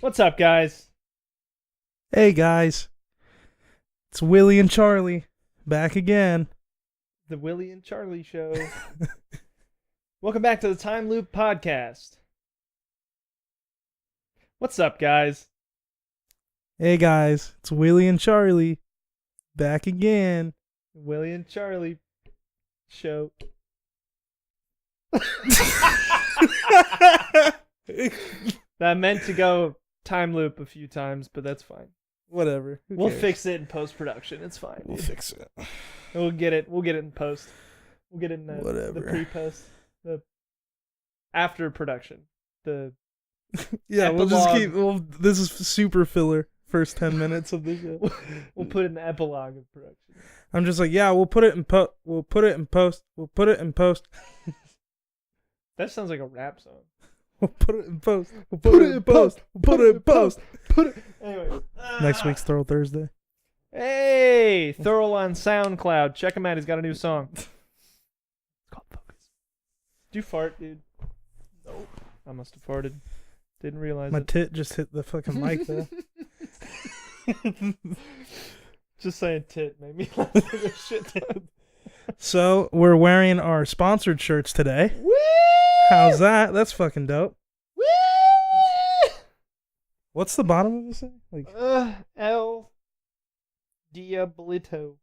What's up, guys? Hey guys, it's Willie and Charlie back again. The Willie and Charlie Show. Welcome back to the Time Loop Podcast. What's up, guys? Hey guys, it's Willie and Charlie back again. Willie and Charlie Show. That meant to go time loop a few times, but that's fine. Whatever. Who We'll cares? fix it in post production. It's fine. We'll dude. fix it. We'll get it. We'll get it in post. We'll get it in the Whatever. pre post, the after production. The Yeah, we'll just Epilogue. keep. Well, this is super filler. First 10 minutes of the show. we'll put it in the epilogue of production. I'm just like, yeah, we'll put it in post. We'll put it in post. We'll put it in post. That sounds like a rap song. We'll put it in post. We'll put it in post. We'll put it in post. Put it. Anyway. Next week's Thorough Thursday. Hey, Thurl on SoundCloud. Check him out. He's got a new song. It's called Focus. Did you fart, dude? Nope. I must have farted. Didn't realize My it. tit just hit the fucking mic though. Just saying tit made me laugh like a shit ton. So we're wearing our sponsored shirts today. Woo! How's that? That's fucking dope. Woo! What's the bottom of this thing? Like El Diablito.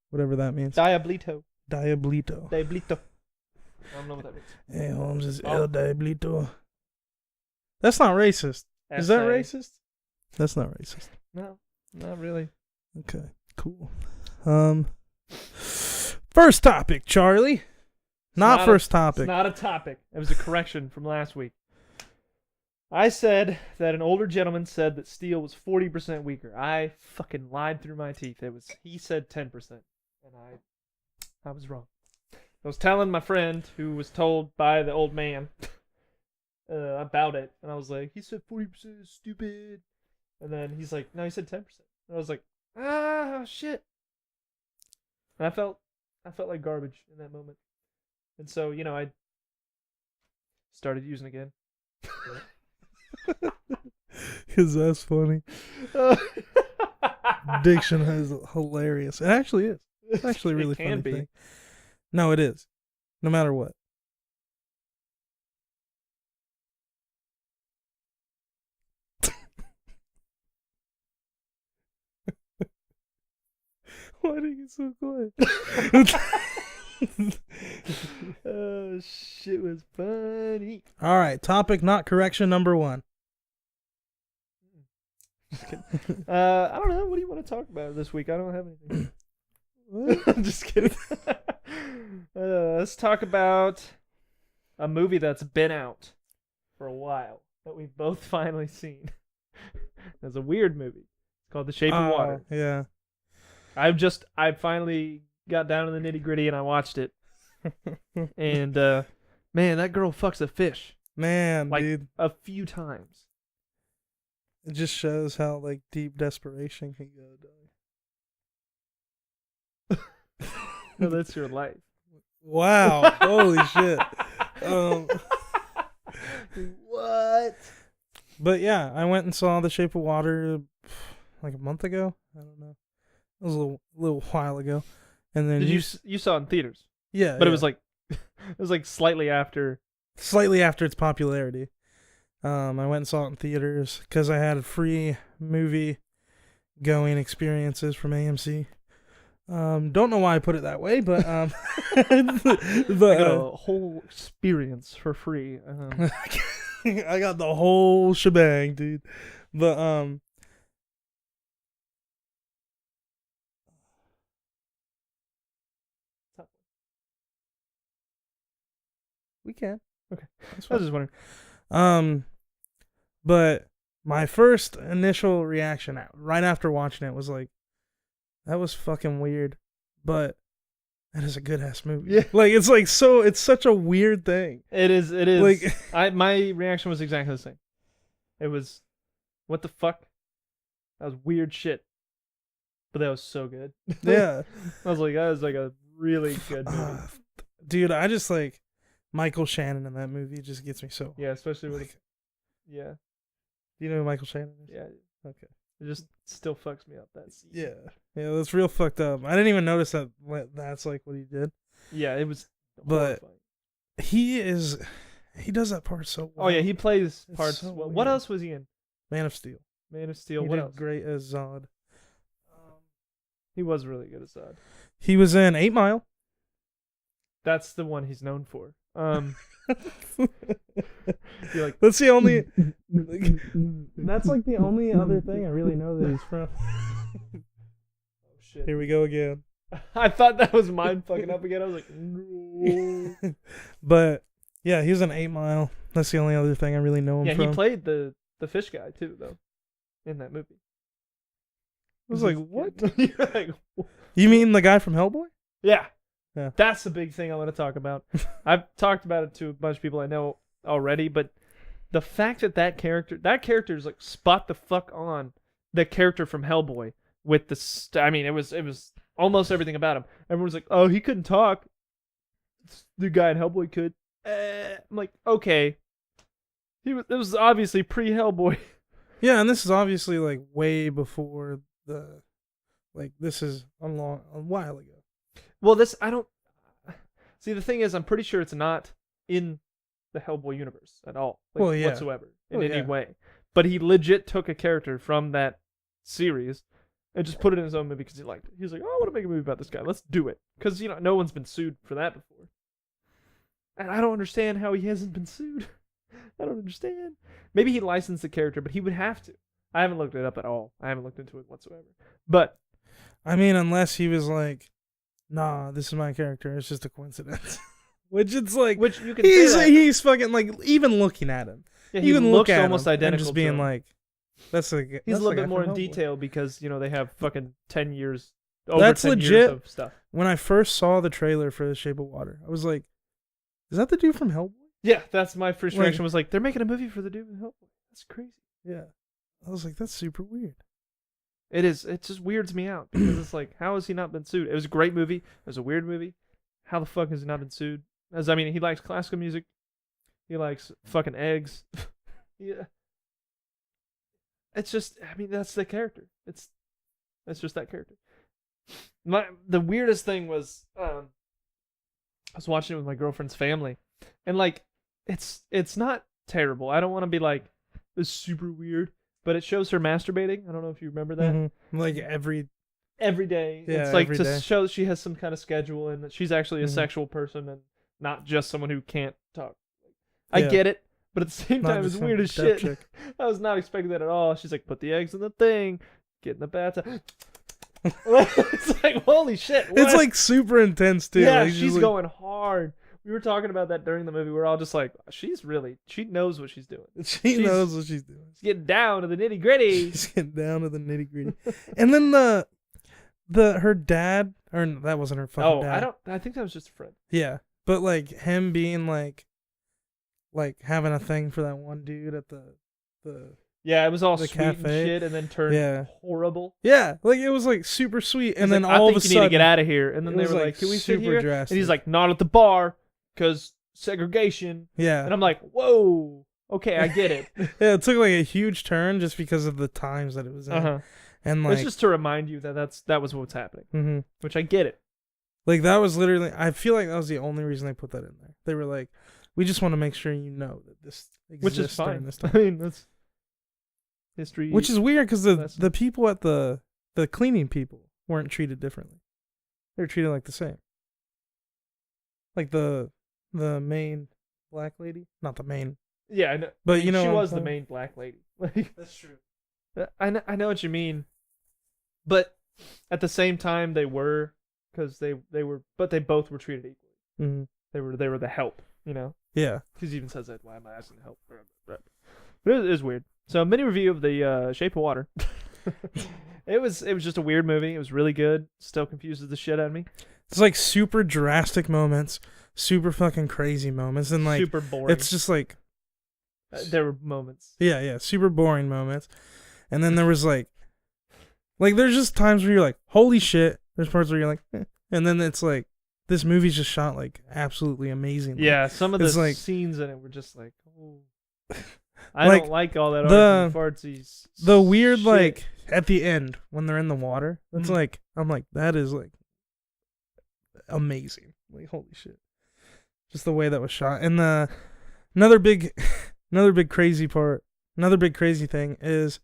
whatever that means. Diablito. Diablito. Diablito. I don't know what that means. Hey Holmes is Oh. El Diablito. That's not racist. Is that SA. racist? That's not racist. No, not really. Okay, cool. First topic, Charlie. Not It's first It's topic. not a topic. It was a correction from last week. I said that an older gentleman said that steel was 40% weaker. I fucking lied through my teeth. He said 10%, and I was wrong. I was telling my friend who was told by the old man about it, and I was like, he said 40% is stupid. And then he's like, no, he said 10%. And I was like, shit. And I felt like garbage in that moment. And so, I started using it again. Because that's funny. Diction is hilarious. It actually is. It's actually a really It can funny be. thing. No, it is. No matter what. Why do you get so quiet? Oh, shit was funny. All right, topic not correction number 1. Just kidding. I don't know. What do you want to talk about this week? I don't have anything. I'm just kidding. Let's talk about a movie that's been out for a while that we've both finally seen. It's a weird movie. It's called The Shape of Water. Yeah. I finally got down to the nitty gritty and I watched it. And man, that girl fucks a fish Man, like dude. a few times. It just shows how like deep desperation can go, dog. No, that's your life. Wow. Holy shit. What? But yeah, I went and saw The Shape of Water like a month ago. I don't know. It was a little while ago. And then Did you saw it in theaters? Yeah. But yeah. it was like slightly after. Slightly after its popularity. I went and saw it in theaters because I had free movie going experiences from AMC. Don't know why I put it that way, but I but got a whole experience for free. I got the whole shebang, dude. But we can. Okay. That's I was fine. just wondering. But my first initial reaction right after watching it was like, that was fucking weird, but that is a good ass movie. Yeah. Like it's such a weird thing. It is. Like My reaction was exactly the same. It was, what the fuck? That was weird shit. But that was so good. yeah. I was like, that was like a really good movie. Dude, I just like Michael Shannon in that movie just gets me so Yeah, especially with like, yeah. Do you know who Michael Shannon is? Yeah. Okay. It just still fucks me up, that scene. Yeah. Yeah, that's real fucked up. I didn't even notice that's like what he did. Yeah, it was But horrifying. He does that part so well. Oh yeah, he plays It's parts so well. weird. What else was he in? Man of Steel. Man of Steel. He What did else? great as Zod. He was really good at Zod. He was in 8 Mile. That's the one he's known for. You're like, That's the only. That's like the only other thing I really know that he's from. oh shit. Here we go again. I thought that was mine fucking up again. I was like, no. But yeah, he was in 8 Mile. That's the only other thing I really know him Yeah, from. he played the fish guy too, though, in that movie. I was like, what? You're like, You mean the guy from Hellboy? yeah. Yeah. That's the big thing I want to talk about. I've talked about it to a bunch of people I know already, but the fact that character is like spot the fuck on the character from Hellboy with the I mean, it was almost everything about him. Everyone's like, oh, he couldn't talk. The guy in Hellboy could. I'm like, okay. It was obviously pre-Hellboy. Yeah, and this is obviously like way before the. Like, this is a while ago. Well, I don't see. The thing is, I'm pretty sure it's not in the Hellboy universe at all, like, Well, yeah. whatsoever in Well, any yeah. way. But he legit took a character from that series and just put it in his own movie because he liked it. He was like, "Oh, I want to make a movie about this guy. Let's do it." Because no one's been sued for that before, and I don't understand how he hasn't been sued. I don't understand. Maybe he licensed the character, but he would have to. I haven't looked it up at all. I haven't looked into it whatsoever. But I mean, unless he was like, nah, this is my character. It's just a coincidence. Which it's like, which you can say that. he's fucking like, even looking at him. Yeah, he even looks look at almost him identical. And just to being him. like, he's He's a little bit more in detail because they have fucking 10 years. Over That's 10 legit. Years of stuff. When I first saw the trailer for The Shape of Water, I was like, is that the dude from Hellboy? Yeah, that's my first Like- reaction. Was like, they're making a movie for the dude with Hellboy. That's crazy. Yeah. I was like, that's super weird. It is. It just weirds me out because it's like, how has he not been sued? It was a great movie. It was a weird movie. How the fuck has he not been sued? He likes classical music. He likes fucking eggs. Yeah. It's just. That's the character. It's just that character. The weirdest thing was, I was watching it with my girlfriend's family, and like, it's not terrible. I don't want to be like, it's super weird, but it shows her masturbating. I don't know if you remember that. Mm-hmm. Like every day. Yeah, It's like every to day. show that she has some kind of schedule and that she's actually a Mhm. sexual person and not just someone who can't talk. I Yeah. get it, but at the same Not time, it's just some weird as deaf shit. chick. I was not expecting that at all. She's like, put the eggs in the thing, get in the bathtub. It's like, holy shit. It's what? like super intense too. yeah, Like, she's like, going hard. We were talking about that during the movie. We're all just like, she knows what she's doing. She knows what she's doing. She's getting down to the nitty gritty. She's getting down to the nitty gritty. And then her dad, or that wasn't her fucking dad. I think that was just a friend. Yeah, but like him being like having a thing for that one dude at the Yeah, it was all The sweet and cafe. shit, and then turned Yeah. horrible. Yeah, like it was like super sweet, and He's then like, all I of think a you sudden need to get out of here. And then it they was, were like, like, "Can we sit super here?" drastic. And he's like, "Not at the bar, because segregation." yeah, And I'm like, "Whoa, okay, I get it." yeah, it took like a huge turn just because of the times that it was in, Uh-huh. and like It's just to remind you that was what's happening, mhm. which I get it. Like that was literally, I feel like that was the only reason they put that in there. They were like, we just want to make sure you know that this exists Which is during fine. this I time. mean, that's history. Which is weird because lesson. the people at the cleaning people weren't treated differently. They were treated like the same. Like the main black lady, not the main, yeah, I know. but she you know what I'm was the saying? main black lady. Like, That's true. I know what you mean, but at the same time they were, because they both were treated equally. Mm-hmm. They were the help, Yeah. Because he even says that. Why am I asking help? But it is weird. So mini review of the Shape of Water. It was just a weird movie. It was really good. Still confuses the shit out of me. It's like super drastic moments, super fucking crazy moments, and like Super boring. it's just like there were moments. yeah, super boring moments. And then there was like there's just times where you're like, holy shit. There's parts where you're like, eh. And then it's like, this movie's just shot like absolutely amazing. Yeah, some of the It's like- scenes in it were just like, oh. I Like, don't like all that the- artsy fartsy. The weird, shit. like, at the end when they're in the water, that's Mhm. like, I'm like, that is like amazing. Like, holy shit. Just the way that was shot. And another big crazy thing is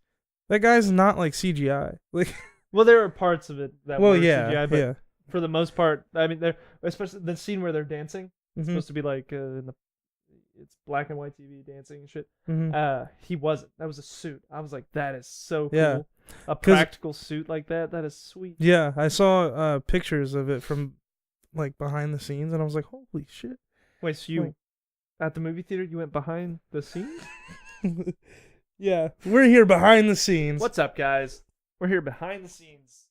that guy's not like CGI. Like, Well, there are parts of it that well, were yeah, CGI, but yeah. for the most part, I mean, they're especially the scene where they're dancing. It's Mhm, supposed to be like it's black and white TV dancing and shit. mhm. He wasn't. That was a suit. I was like, that is so Yeah. cool. A practical suit like that. That is sweet. Yeah, I saw pictures of it from like behind the scenes, and I was like, holy shit. Wait, so you Like- at the movie theater? You went behind the scenes? Yeah, we're here behind the scenes. What's up, guys? We're here behind the scenes.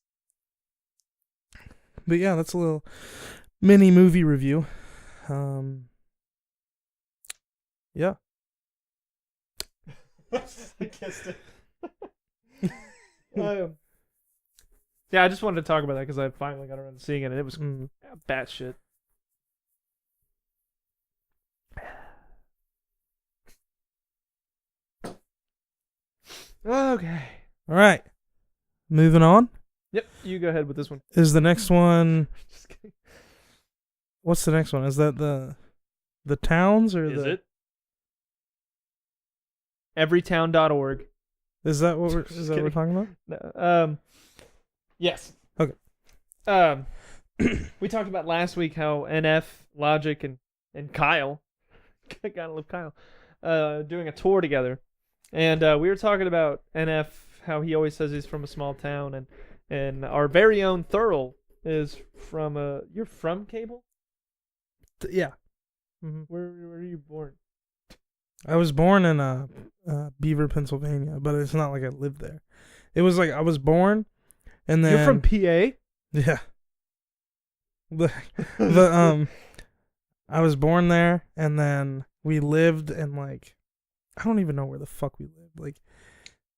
But yeah, that's a little mini movie review. Yeah. I kissed it. Yeah, I just wanted to talk about that because I finally got around to seeing it, and it was batshit. Okay. All right. Moving on. Yep, you go ahead with this one. Is the next one? Just kidding. What's the next one? Is that the towns or Is the? it? Everytown.org. Is that what we're? Just Is that what we're kidding. talking about? No, yes. Okay. We talked about last week how NF, Logic, and Kyle, gotta love Kyle, doing a tour together, and we were talking about NF, how he always says he's from a small town, and our very own Thurl is from you're from Cable? Yeah. Mm-hmm. Where are you born? I was born in Beaver, Pennsylvania, but it's not like I lived there. It was like I was born, and then You're from PA? yeah. But I was born there, and then we lived in like I don't even know where the fuck we lived, like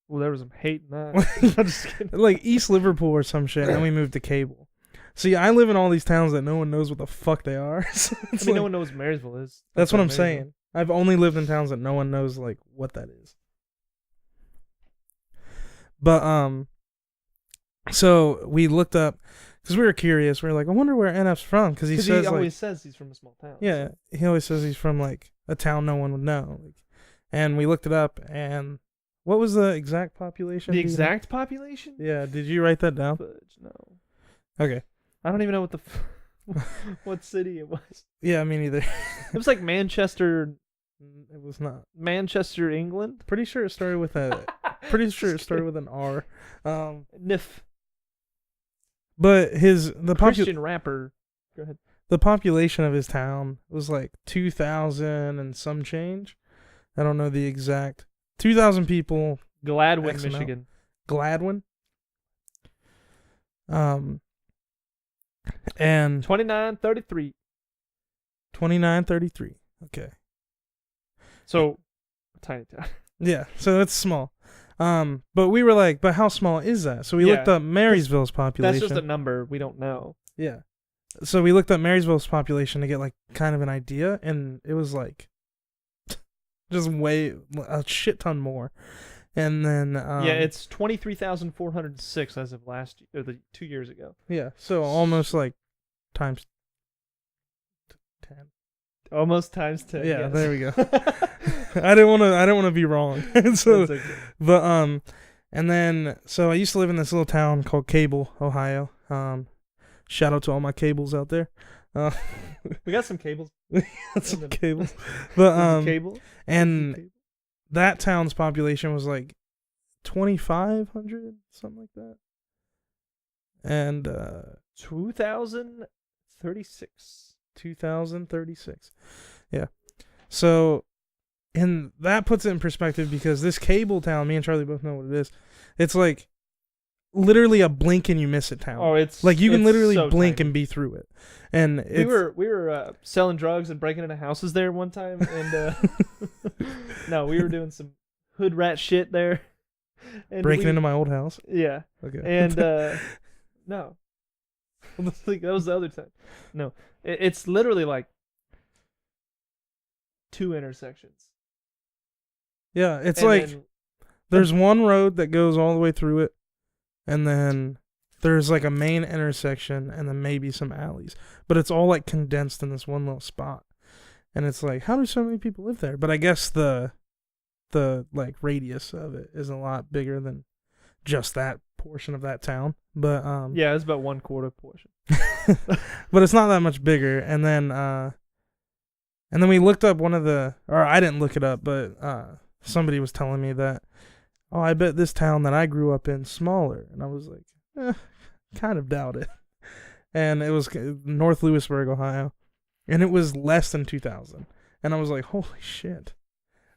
Well, there was some hate in that. I'm just kidding. like East Liverpool or some shit. And then we moved to Cable. See, I live in all these towns that no one knows what the fuck they are. So I it's mean, no like- one knows Marysville is. that's what I'm Marysville. saying. I've only lived in towns that no one knows like what that is. But so we looked up because we were curious. We were like, I wonder where NF's from because he Because says he like, always says he's from a small town. yeah, he always says he's from like a town no one would know. Like, and we looked it up, and what was the exact population? The Do you know? exact population? Yeah, did you write that down? Fudge, no. Okay. I don't even know what what city it was. Yeah, me neither. It was like Manchester, It was not. England. Pretty sure it started with a. Pretty sure it started with an R. Nif. But the Christian rapper. Go ahead. the population of his town was like 2,000 and some change. I don't know the exact 2,000 people. Gladwin, X amount. Michigan. Gladwin. And 2933. 2933. Okay. So, tiny town. Yeah, so it's small. But we were like, but how small is that? So we looked Yeah. up Marysville's population. That's just a number. We don't know. Yeah. So we looked up Marysville's population to get like kind of an idea, and it was like just a shit ton more. And then Yeah, it's 23,406 as of last year, or 2 years ago. yeah, so almost like times 10. Almost times 10. Yeah, yes. there we go. I didn't want to be wrong. So That's okay. but and then so I used to live in this little town called Cable, Ohio. Shout out to all my cables out there. We got some cables. Some cables. But Cable. and that town's population was like 2,500, something like that. And 2,036. 2,036. Yeah. So, and that puts it in perspective because this Cable town, me and Charlie both know what it is. It's like literally a blink and you miss it town. Oh, it's like you can it's literally so blink tiny. and be through it. And We were selling drugs and breaking into houses there one time, and no, we were doing some hood rat shit there. And breaking into my old house. Yeah, Okay. and no, like, that was the other time. No, it's literally like 2 intersections. Yeah, it's And like then- there's one road that goes all the way through it, and then there's like a main intersection, and then maybe some alleys. But it's all like condensed in this one little spot. And it's like, how do so many people live there? But I guess the like radius of it is a lot bigger than just that portion of that town. But yeah, it's about 1/4 portion. but it's not that much bigger. And then we looked up or I didn't look it up, but somebody was telling me that, oh, I bet this town that I grew up in smaller. And I was like, kind of doubt it. And it was North Lewisburg, Ohio. And it was less than 2,000. And I was like, holy shit.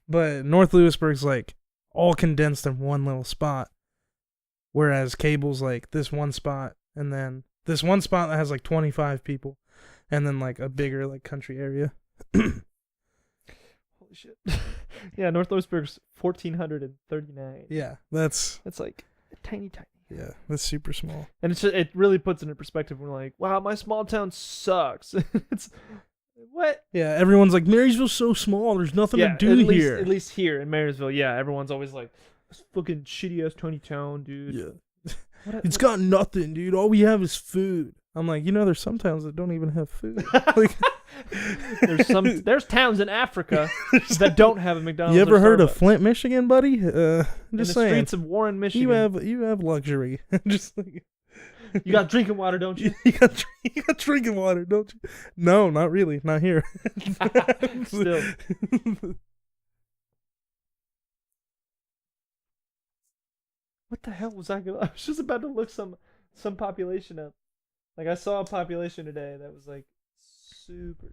But North Lewisburg's like all condensed in one little spot. Whereas Cable's like this one spot, and then this one spot that has like 25 people, and then like a bigger like country area. Holy shit. Yeah, North Lewisburg's 1,439. Yeah, that's like tiny. yeah, that's super small. And it really puts it in perspective. We're like, wow, my small town sucks. It's what? Yeah, everyone's like, Marysville's so small, there's nothing to do here. At least here in Marysville, yeah, everyone's always like, this fucking shitty ass tiny town, dude. Yeah. It's got nothing, dude. All we have is food. I'm like, there's some towns that don't even have food. Like, there's towns in Africa that don't have a McDonald's. You ever heard of Starbucks. Flint, Michigan, buddy? In Just the saying. streets of Warren, Michigan. You have luxury. Just like, you got drinking water, don't you? you got drinking water, don't you? No, not really. Not here. Still. What the hell was I going? I was just about to look some population up. Like I saw a population today that was like super.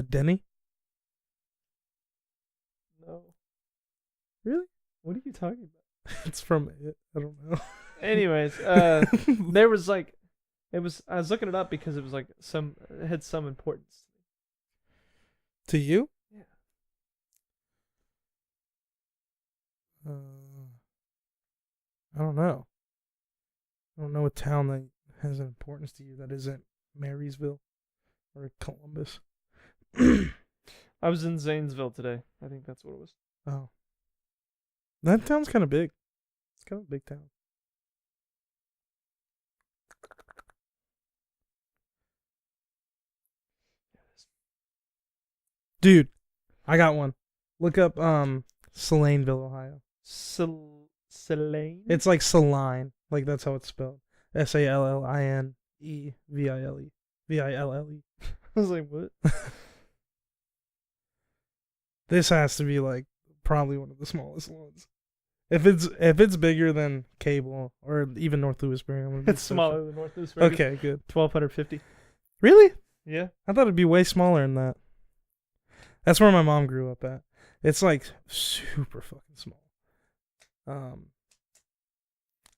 Denny? No. Really? What are you talking about? It's from it. I don't know. Anyways, there was like, I was looking it up because it was like it had some importance. To you? Yeah. I don't know. I don't know a town that has an importance to you that isn't Marysville or Columbus. I was in Zanesville today. I think that's what it was. Oh. That town's kind of big. It's kind of a big town. Dude, I got one. Look up Salineville, Ohio. Saline? It's like Saline. Like that's how it's spelled. SALLINEVILLE. VILLE. I was like, what? This has to be like probably one of the smallest ones. If it's bigger than Cable or even North Lewisburg, I'm gonna be It's smaller than North Lewisburg. Okay, good. 1,250. Really? Yeah. I thought it'd be way smaller than that. That's where my mom grew up at. It's like super fucking small.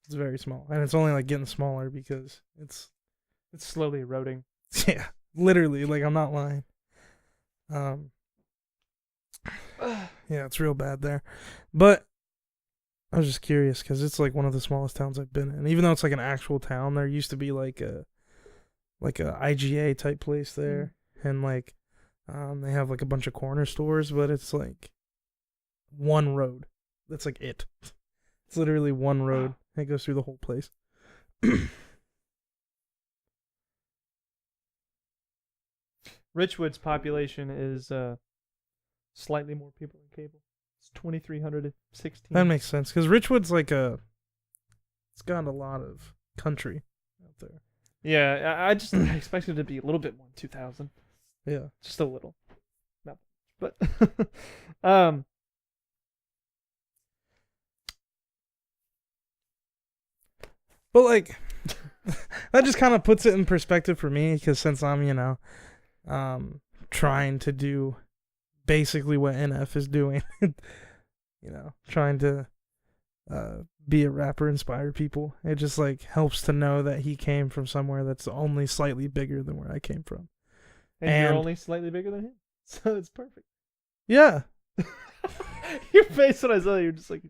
It's very small, and it's only like getting smaller because it's slowly eroding. yeah, literally. Like I'm not lying. Yeah, it's real bad there. But I was just curious because it's like one of the smallest towns I've been in. Even though it's like an actual town, there used to be like a IGA type place there, and like they have like a bunch of corner stores, but it's like one road. That's like it. It's literally one road. It goes through the whole place. Richwood's population is slightly more people than Cable. It's 2,316. That makes sense because Richwood's like it's got a lot of country out there. Yeah, I just expected it to be a little bit more than 2,000. Yeah, just a little, not much, but but like that just kind of puts it in perspective for me because since I'm trying to do basically what NF is doing, trying to be a rapper, inspire people. It just like helps to know that he came from somewhere that's only slightly bigger than where I came from. And you're only slightly bigger than him, so it's perfect. Yeah. Your face when I saw it, you're just like,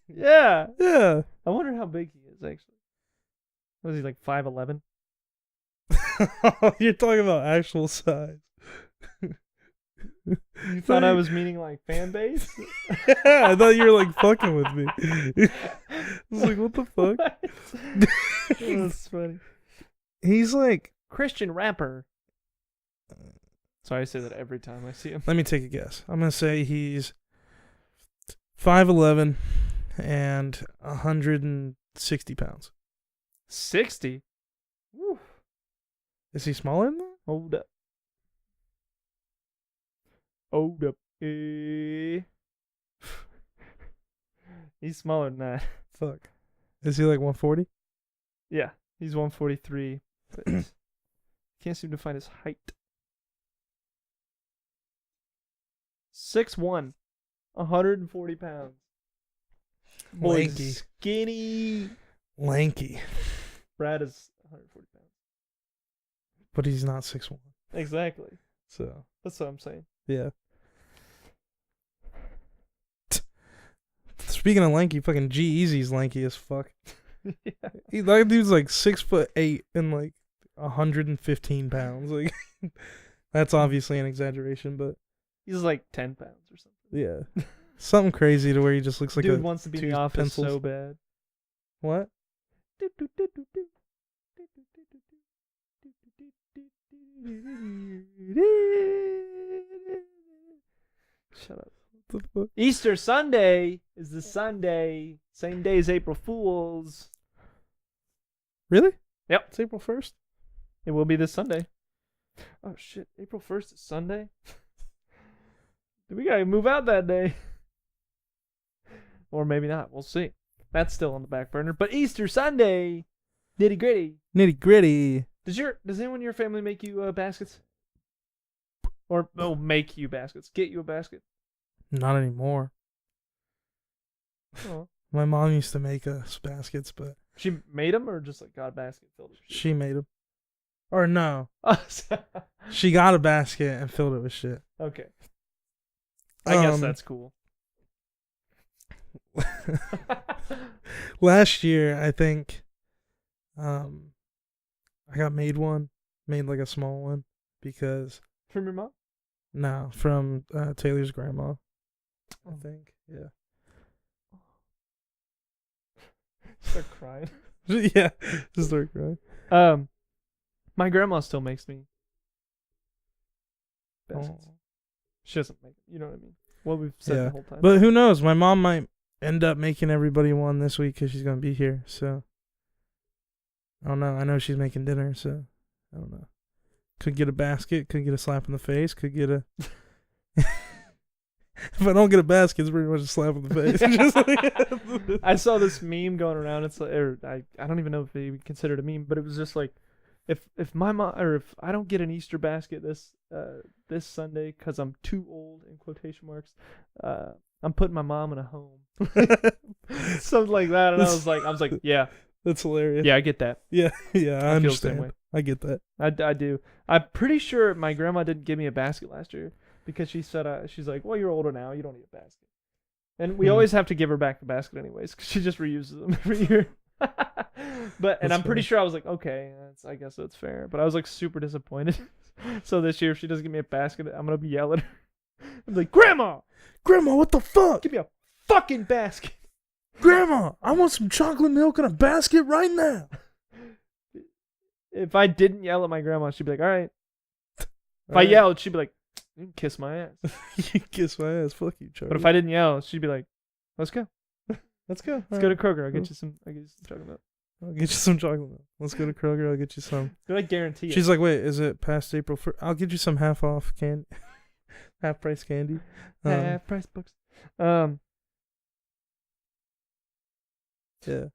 yeah. Yeah. I wonder how big he is actually. Was he like 5'11"? You're talking about actual size. You thought I was meaning like fan base? Yeah, I thought you were like fucking with me. I was like, what the fuck? What? That's funny. He's like Christian rapper. Sorry, I say that every time I see him. Let me take a guess. I'm gonna say he's 5'11" and 160 pounds. 60? Woo. Is he smaller than that? Hold up. Hold up. He's smaller than that. Fuck. Is he like 140? Yeah, he's 143. But can't seem to find his height. 6'1", 140 pounds. Boy, Lanky. skinny. Lanky. Brad is 140 pounds. But he's not 6'1". Exactly. So, That's what I'm saying. yeah. Speaking of lanky, fucking G-Eazy's lanky as fuck. Yeah. That dude's like 6'8" and like 115 pounds. Like, that's obviously an exaggeration, but He's like 10 pounds or something. yeah. Something crazy to where he just looks like Dude a wants to be in two the office pencils. so bad. What? Shut up. What the fuck? Easter Sunday is the Sunday. Same day as April Fool's. Really? Yep. It's April 1st? It will be this Sunday. Oh shit. April 1st is Sunday? We gotta move out that day. Or maybe not. We'll see. That's still on the back burner. But Easter Sunday, nitty gritty. Nitty gritty. Does anyone in your family make you baskets? Or make you baskets? Get you a basket? Not anymore. Oh. My mom used to make us baskets, but She made them or just like got a basket filled with shit? she made them. Or no. Okay. She got a basket and filled it with shit. I guess that's cool. Last year, I think, I got made like a small one, because From your mom? no, from Taylor's grandma, I Oh. think, yeah, Start crying. yeah, just start crying. My grandma still makes me Oh. baskets. She doesn't make it. You know what I mean? What we've said Yeah, the whole time. but who knows? My mom might end up making everybody one this week because she's gonna be here. So I don't know. I know she's making dinner, so I don't know. Could get a basket. Could get a slap in the face. Could get a. If I don't get a basket, it's pretty much a slap in the face. Just like- I saw this meme going around. It's like, I don't even know if they would consider it a meme, but it was just like, if my mom, or if I don't get an Easter basket this Sunday because I'm too old, in quotation marks, I'm putting my mom in a home. Something like that. And I was like, yeah, That's hilarious. yeah, I get that. Yeah, I feel the same understand. way. I get that. I do. I'm pretty sure my grandma didn't give me a basket last year because she said, she's like, well, you're older now, you don't need a basket. And we always have to give her back the basket anyways because she just reuses them every year. And I'm pretty sure I was like, okay, I guess that's fair. But I was like super disappointed. So this year, if she doesn't give me a basket, I'm gonna be yelling at her. I'm like, Grandma, What the fuck? give me a fucking basket. Grandma, I want some chocolate milk in a basket right now. If I didn't yell at my grandma, she'd be like, all right. If I Alright. yelled, she'd be like, you can kiss my ass. You kiss my ass. Fuck you, Charlie. But if I didn't yell, she'd be like, let's go. Let's go. Let's go to Kroger. I'll get you some chocolate milk. I'll get you some chocolate milk. Let's go to Kroger. I'll get you some. I guarantee it. She's like, wait, is it past April 1st? I'll get you some half off candy. Half price candy. Half price books. Yeah.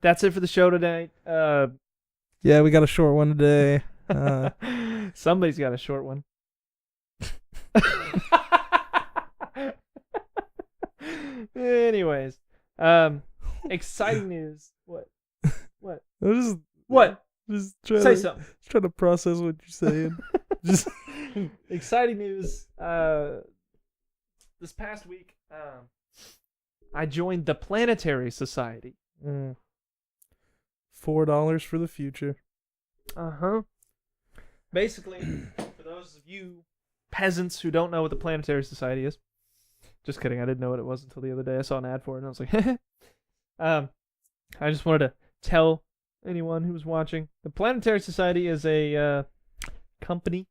That's it for the show tonight. Yeah, we got a short one today. Somebody's got a short one. Anyways, exciting news. What? I'm What? just trying Say to, something. trying to process what you're saying. Just Exciting news. This past week, I joined the Planetary Society. $4 for the future. Basically, for those of you peasants who don't know what the Planetary Society is. Just kidding. I didn't know what it was until the other day. I saw an ad for it and I was like, I just wanted to tell anyone who was watching. The Planetary Society is a company.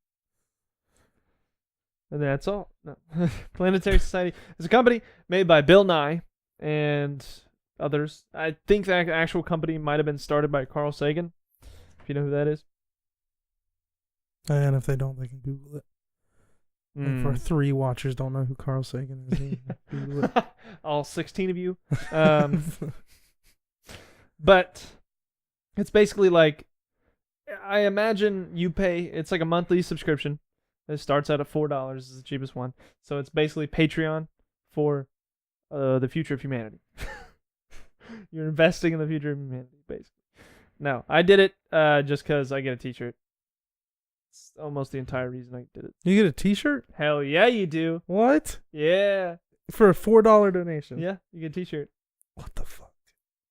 And that's all. No. Planetary Society is a company made by Bill Nye and others. I think that actual company might have been started by Carl Sagan, if you know who that is. And if they don't, they can Google it. And for 3 watchers don't know who Carl Sagan is, Google it. All 16 of you. But it's basically like, I imagine you pay, it's like a monthly subscription. It starts out at $4 is the cheapest one. So it's basically Patreon for the future of humanity. You're investing in the future of humanity, basically. No, I did it just because I get a t-shirt. It's almost the entire reason I did it. You get a t-shirt? Hell yeah, you do. What? Yeah. For a $4 donation? Yeah, you get a t-shirt. What the fuck?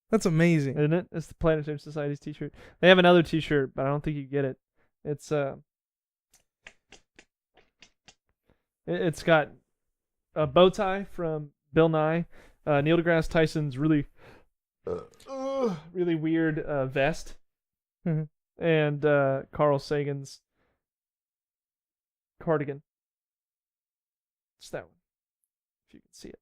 That's amazing. Isn't it? It's the Planetary Society's t-shirt. They have another t-shirt, but I don't think you get it. It's got a bow tie from Bill Nye, Neil deGrasse Tyson's really weird vest, and Carl Sagan's cardigan. It's that one, if you can see it.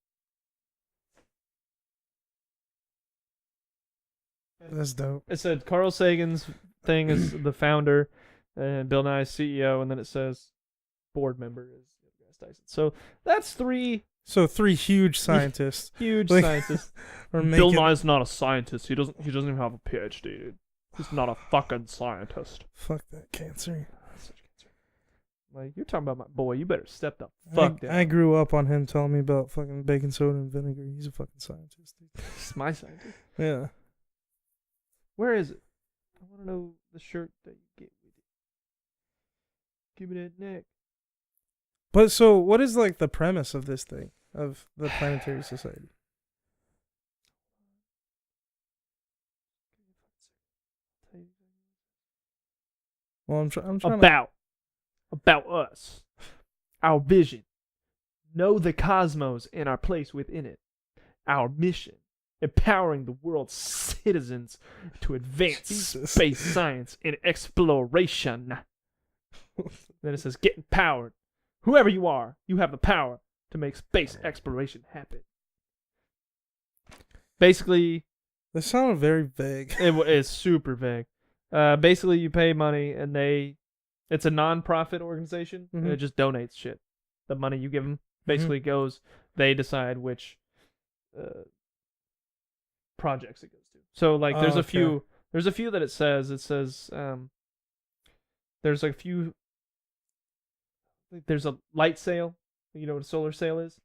That's dope. It said Carl Sagan's thing is the founder, and Bill Nye's CEO, and then it says board member is Neil deGrasse Tyson. So that's 3. So 3 huge scientists. Huge scientists. Bill Nye's not a scientist. He doesn't even have a PhD, dude. He's not a fucking scientist. Fuck that cancer. Such cancer. Like, you're talking about my boy. You better step the fuck down. I grew up on him telling me about fucking baking soda and vinegar. He's a fucking scientist, dude. He's my scientist. Yeah. Where is it? I want to know the shirt that you get with it. Give me that neck. But so, what is like the premise of this thing, of the Planetary Society? Well, I'm trying about us, our vision, know the cosmos and our place within it, our mission, empowering the world's citizens to advance space science and exploration. Then it says, get empowered. Whoever you are, you have the power to make space exploration happen. Basically, this sounded very vague. It is super vague. Basically, you pay money, and it's a non-profit organization, and it just donates shit. The money you give them basically goes, they decide which projects it goes to. So, like, there's a few that it says, there's like a few, there's a light sail. You know what a solar sail is?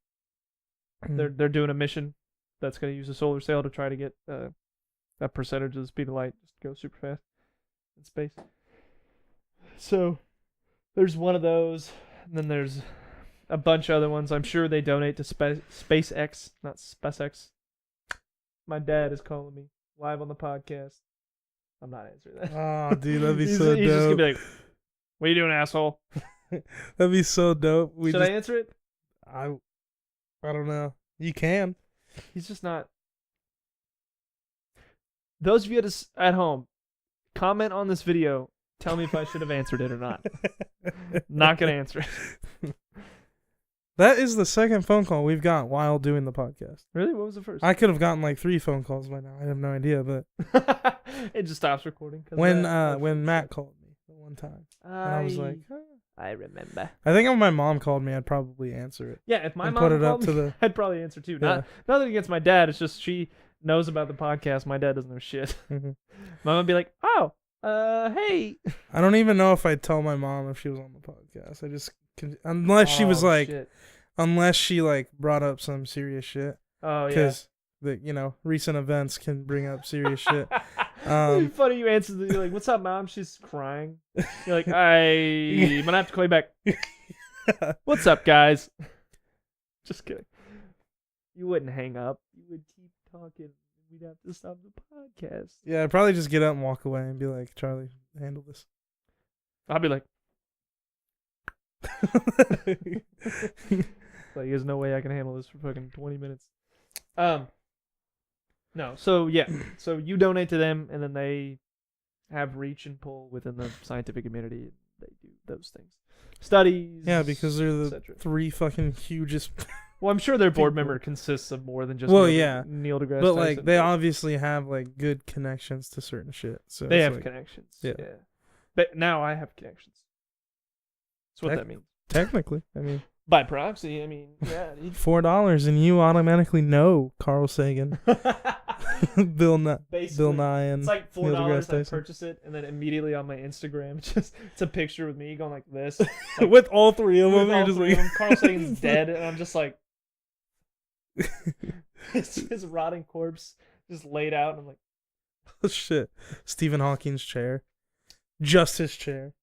They're doing a mission that's going to use a solar sail to try to get a percentage of the speed of light, just go super fast in space. So there's one of those, and then there's a bunch of other ones. I'm sure they donate to SpaceX, not SpaceX. My dad is calling me live on the podcast. I'm not answering that. Oh, dude, that'd be so dope. He's just gonna be like, "What are you doing, asshole?" That'd be so dope. Should I answer it? I don't know. You can. He's just not. Those of you at home, comment on this video. Tell me if I should have answered it or not. Not gonna answer it. That is the second phone call we've got while doing the podcast. Really? What was the first? I could have gotten like 3 phone calls by now. I have no idea, but it just stops recording. When Matt called me the one time, and I was like, I remember. I think if my mom called me, I'd probably answer it. Yeah, if my mom put it called up to me, the... I'd probably answer too. Yeah. Nothing against my dad. It's just she knows about the podcast. My dad doesn't know shit. Mm-hmm. Mom would be like, "Oh, hey." I don't even know if I'd tell my mom if she was on the podcast. I just unless she was like, shit. Unless she like brought up some serious shit. Oh yeah. Because recent events can bring up serious shit. It'd be funny you answer. You're like, "What's up, Mom?" She's crying. You're like, I'm gonna have to call you back. What's up, guys? Just kidding. You wouldn't hang up. You would keep talking. We'd have to stop the podcast. Yeah, I'd probably just get up and walk away and be like, "Charlie, handle this." I'll be like, Like, there's no way I can handle this for fucking 20 minutes. No. So yeah. So you donate to them, and then they have reach and pull within the scientific community. They do those things, studies. Yeah, because they're the etc. 3 fucking hugest. Well, I'm sure their board people. member consists of more than just Well, Neil, yeah. Neil deGrasse But Tyson. like they obviously have like good connections to certain shit. So they it's have like, connections. yeah. Yeah. But now I have connections. That's what that means. Technically, I mean, By proxy, I mean, yeah. $4 and you automatically know Carl Sagan, Bill Nye, and It's like Neil deGrasse $4. I Tyson. purchase it, and then immediately on my Instagram, it's a picture with me going like this, with all 3 of them. with You're all just three like, of them. Carl Sagan's dead, and I'm just like, it's his rotting corpse just laid out, and I'm like, oh shit. Stephen Hawking's chair, just his chair.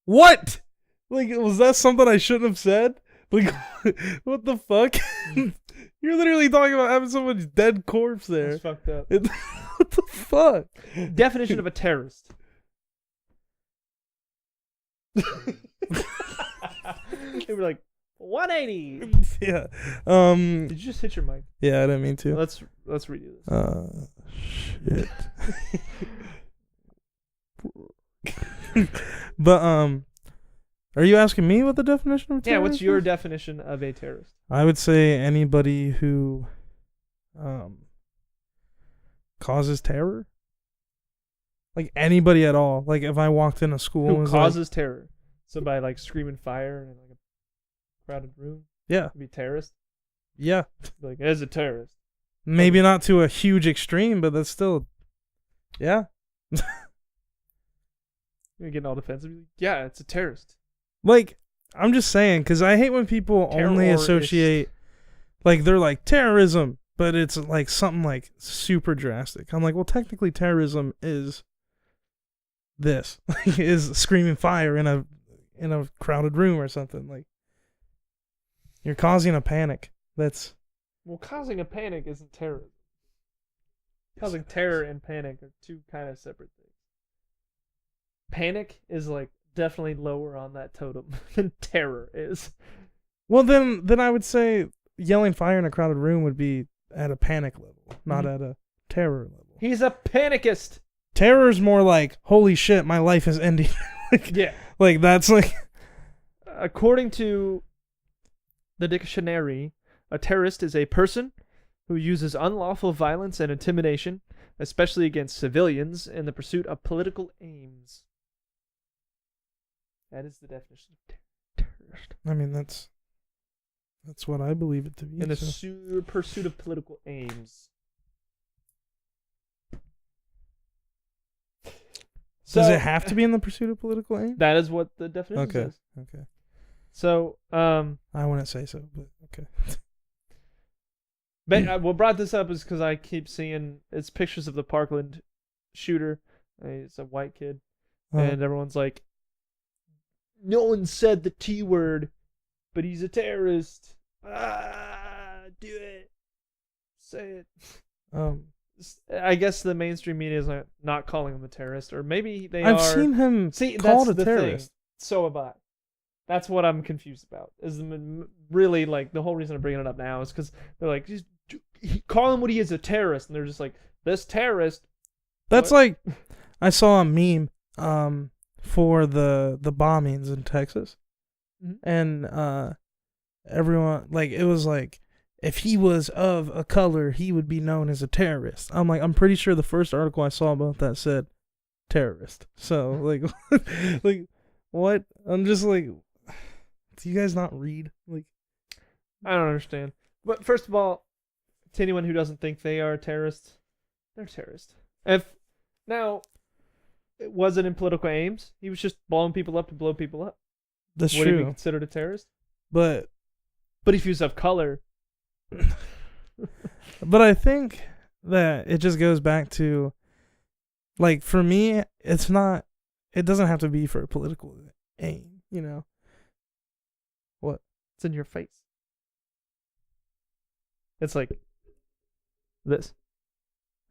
What? Like, was that something I shouldn't have said? Like, what the fuck? You're literally talking about having someone's dead corpse there. that's fucked up. What the fuck? Definition of a terrorist. They were like 180. Yeah. Did you just hit your mic? Yeah, I didn't mean to. Let's redo this. Shit. But are you asking me what the definition of a terrorist? Yeah, what's your is? definition of a terrorist? I would say anybody who causes terror. Like anybody at all. Like if I walked in a school and Who was causes terror? So by like screaming fire in like a crowded room, yeah. be terrorist. Yeah. Be like, as a terrorist. Maybe not to a huge extreme, but that's still yeah. You're getting all defensive. You're like, yeah, it's a terrorist. Like, I'm just saying, because I hate when people only Terrorist. associate, like, they're like, terrorism, but it's like something like super drastic. I'm like, well, technically terrorism is this, is screaming fire in a crowded room or something. Like, you're causing a panic. That's... Well, causing a panic isn't terrorism. Causing terror and panic are two kind of separate things. Panic is like definitely lower on that totem than terror is. Well, then I would say yelling fire in a crowded room would be at a panic level, not at a terror level. He's a panicist. Terror's more like, holy shit, my life is ending. Like, Yeah. Like, that's like... According to the dictionary, a terrorist is a person who uses unlawful violence and intimidation, especially against civilians, in the pursuit of political aims. That is the definition of terrorist. I mean, that's what I believe it to be. In the so. pursuit of political aims. Does it have to be in the pursuit of political aim? That is what the definition says. Okay. So, I wouldn't say so, but okay. what brought this up is because I keep seeing it's pictures of the Parkland shooter. It's a white kid, and everyone's like, "No one said the T word, but he's a terrorist. Do it, say it." I guess the mainstream media is not calling him a terrorist, or maybe they are. I've seen him called a terrorist. Thing. So have I. That's what I'm confused about. Is really like the whole reason I'm bringing it up now is because they're like, just call him what he is, a terrorist, and they're just like, this terrorist. That's what? like, I saw a meme for the bombings in Texas, and everyone, like, it was like, if he was of a color, he would be known as a terrorist. I'm like, I'm pretty sure the first article I saw about that said terrorist. So like, like, what? I'm just like, do you guys not read? Like, I don't understand. But first of all, to anyone who doesn't think they are terrorists, they're terrorists. If now it wasn't in political aims, he was just blowing people up to blow people up. That's Would he be true. considered a terrorist? But if he was of color. But I think that it just goes back to, like, for me, it doesn't have to be for a political aim, you know? What? It's in your face. It's like this.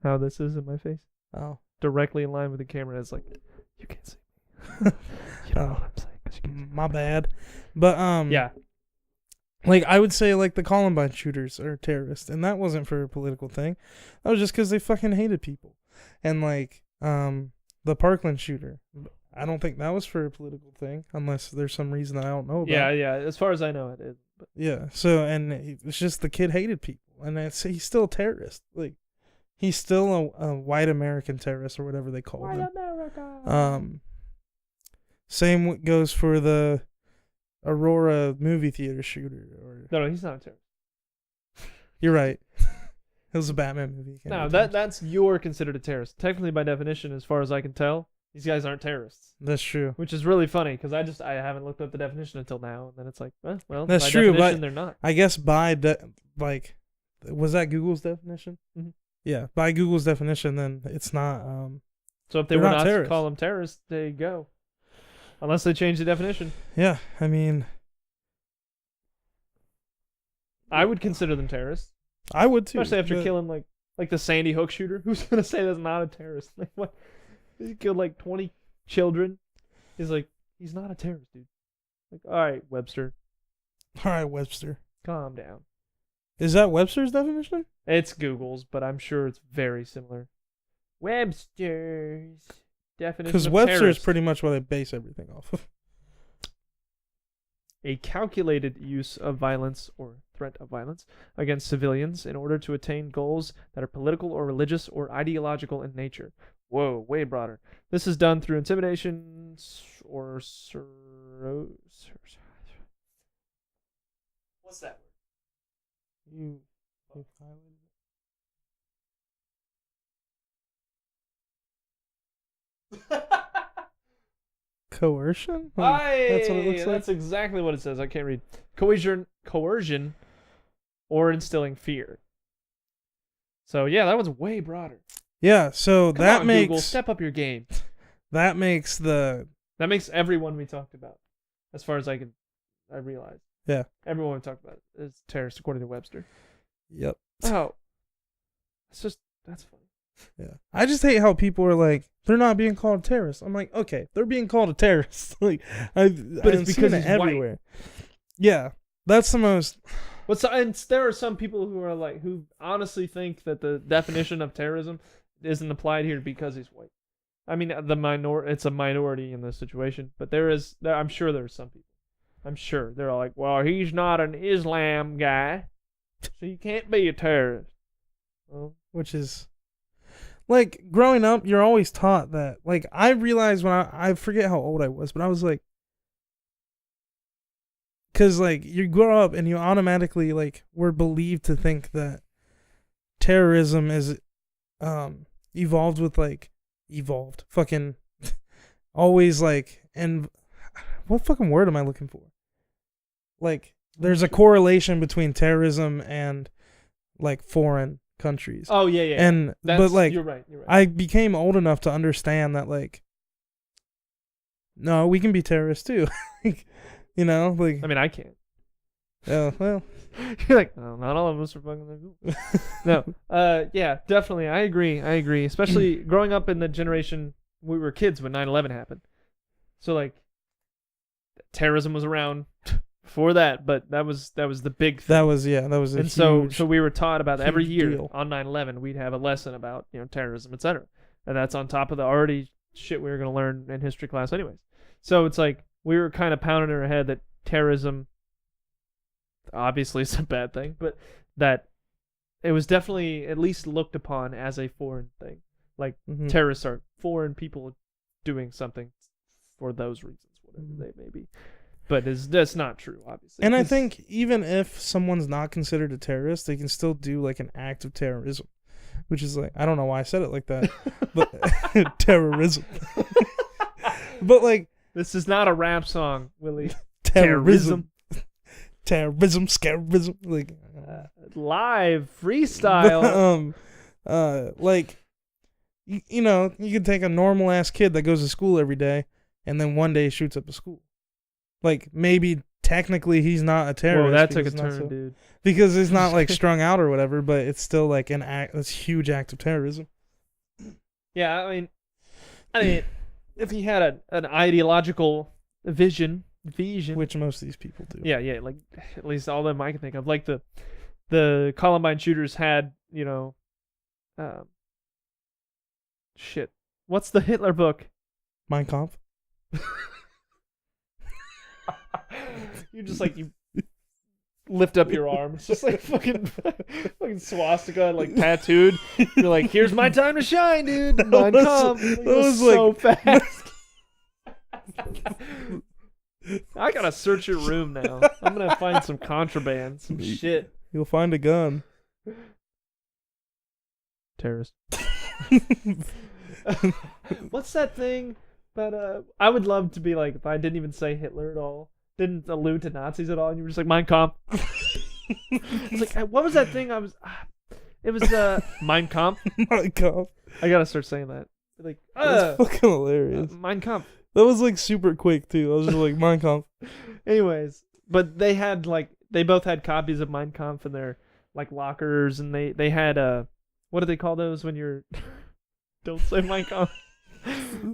How this is in my face. Oh. Directly in line with the camera. It's like, you can't see me. You know what I'm saying? My bad. But Yeah. like I would say like the Columbine shooters are terrorists, and that wasn't for a political thing. That was just because they fucking hated people. And like the Parkland shooter, I don't think that was for a political thing, unless there's some reason that I don't know about. Yeah. As far as I know, it is. But. Yeah. So and it's just the kid hated people, and he's still a terrorist. Like he's still a white American terrorist or whatever they call White them. America. Same goes for the Aurora movie theater shooter. Or No, he's not a terrorist. You're right. It was a Batman movie. No, that's you're considered a terrorist. Technically, by definition, as far as I can tell, these guys aren't terrorists. That's true. Which is really funny because I haven't looked up the definition until now, and then it's like, well, That's by true, definition, but they're not. I guess like, was that Google's definition? Mm-hmm. Yeah, by Google's definition, then it's not. So if they they're were not not to terrorists. call them terrorists, there you go. Unless they change the definition. Yeah, I mean, I would consider them terrorists, I would too. especially after but- killing like the Sandy Hook shooter. Who's gonna say that's not a terrorist? Like what? He killed like 20 children. He's like, he's not a terrorist, dude. Like, all right, Webster, All right, Webster. calm down. Is that Webster's definition? It's Google's, but I'm sure it's very similar. Webster's definition Because of Webster is terrorist. pretty much what I base everything off of. A calculated use of violence or threat of violence against civilians in order to attain goals that are political or religious or ideological in nature. Whoa, way broader. This is done through intimidation or what's that word? You coercion? That's what it looks like. That's exactly what it says. I can't read. Coercion, or instilling fear. So yeah, that one's way broader. Yeah, so Come that on, makes Google, step up your game. that makes the That makes everyone we talked about, as far as I realize. Yeah. Everyone we talked about is terrorist according to Webster. yep. Oh, that's funny. Yeah. I just hate how people are like, they're not being called terrorists. I'm like, okay, they're being called a terrorist. Like, But I'm it's because seeing he's it everywhere. Yeah, that's the most. And there are some people who are like, who honestly think that the definition of terrorism isn't applied here because he's white. I mean, it's a minority in this situation, but I'm sure there's some people. I'm sure they're all like, well, he's not an Islam guy, so he can't be a terrorist. Well, Which is like growing up, you're always taught that. Like I realized when I forget how old I was, but I was like, because like you grow up and you automatically like were believed to think that terrorism is evolved fucking always like, and what fucking word am I looking for? Like there's a correlation between terrorism and like foreign countries. oh yeah. And but like you're right. I became old enough to understand that like no, we can be terrorists too. You know, like I mean, I can't. oh well. You're like, no, not all of us are fucking that cool. No, yeah, definitely, I agree. Especially growing up in the generation we were kids when 9/11 happened. So like, terrorism was around before that, but that was the big thing. That was a And huge, so we were taught about every huge year deal. on 9/11 we'd have a lesson about terrorism, etc. And that's on top of the already shit we were going to learn in history class anyways. So it's like we were kind of pounding in our head that terrorism obviously is a bad thing, but that it was definitely at least looked upon as a foreign thing. Like Mhm. terrorists are foreign people doing something for those reasons, whatever Mhm. they may be. But that's not true, obviously. And I 'cause- think even if someone's not considered a terrorist, they can still do like an act of terrorism, which is like I don't know why I said it like that, but terrorism. But like this is not a rap song, Willie. terrorism, scarism, like Live freestyle. like you know, you could take a normal ass kid that goes to school every day, and then one day shoots up a school. Like maybe technically he's not a terrorist. Whoa, that took a because it's not turn, so- dude. Because it's not like strung out or whatever, but it's still like an act. It's a huge act of terrorism. Yeah, I mean, if he had an ideological Vision. which most of these people do. Yeah, like at least all of them I can think of. Like the Columbine shooters had, shit. What's the Hitler book? Mein Kampf. You just like you lift up your arm. It's just like fucking swastika like tattooed. You're like, here's my time to shine, dude. Mein Kampf. It was so fast. I gotta search your room now. I'm gonna find some contraband, some shit. You'll find a gun. Terrorist. What's that thing? But I would love to be like, if I didn't even say Hitler at all, didn't allude to Nazis at all, and you were just like, Mein Kampf. It's like, what was that thing? It was Mein Kampf. Mein Kampf. I gotta start saying that. Like, that's fucking hilarious. Mein Kampf. That was like super quick too. I was just like, Mein Kampf. Anyways, but they both had copies of Mein Kampf in their like lockers, and they had what do they call those when you're don't say Mein Kampf.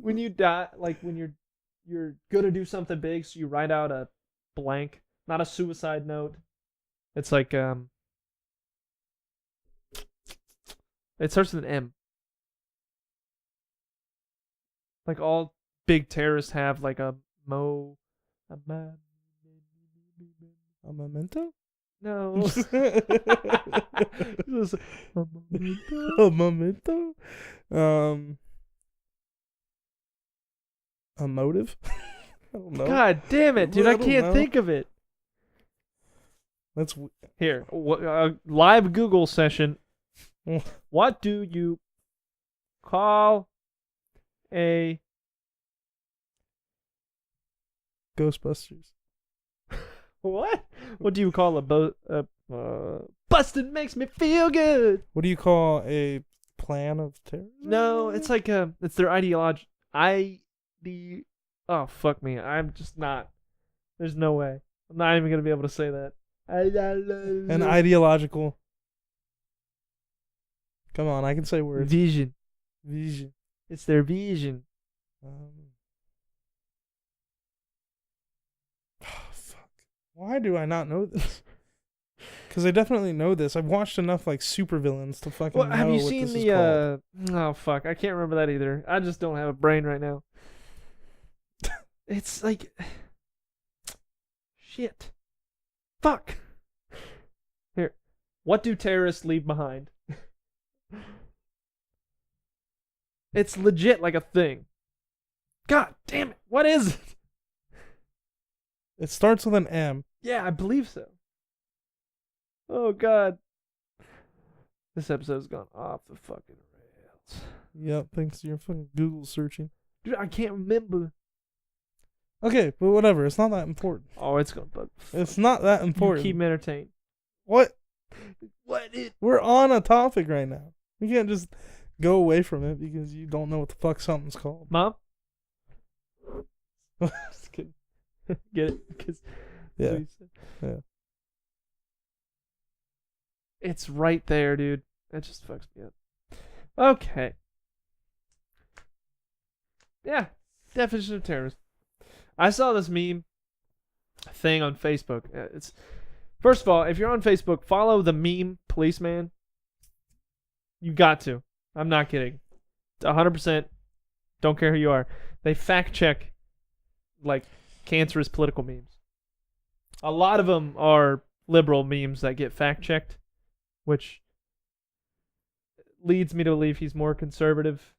When you die, like when you're gonna do something big, so you write out a blank, not a suicide note. It's like it starts with an M. Like all big terrorists have like a memento? No. A memento? A motive? I don't know. God damn it, dude! I can't know. think of it. That's Here, live Google session. What do you call a Ghostbusters? what? What do you call a busted makes me feel good? What do you call a plan of terror? No, it's like it's their ideology. Oh fuck me! I'm just not. There's no way. I'm not even gonna be able to say that. An ideological. Come on, I can say words. Vision. Vision. It's their vision. Oh, fuck. Why do I not know this? Because I definitely know this. I've watched enough like supervillains to fucking know have you what seen this is called. Oh fuck! I can't remember that either. I just don't have a brain right now. It's like shit. Fuck. Here. What do terrorists leave behind? It's legit like a thing. God damn it. What is it? It starts with an M. Yeah, I believe so. Oh god. This episode's gone off the fucking rails. Yep, thanks to your fucking Google searching. Dude, I can't remember. Okay, but whatever. It's not that important. Oh, it's gonna bug. It's not that important. You keep me entertained. What? What it? We're on a topic right now. You can't just go away from it because you don't know what the fuck something's called. Mom? Just kidding. Get it? Because yeah. Yeah. It's right there, dude. That just fucks me up. Okay. Yeah. Definition of terrorism. I saw this meme thing on Facebook. It's first of all, if you're on Facebook, follow the meme Policeman. You got to. I'm not kidding. 100%. Don't care who you are. They fact check like cancerous political memes. A lot of them are liberal memes that get fact checked, which leads me to believe he's more conservative,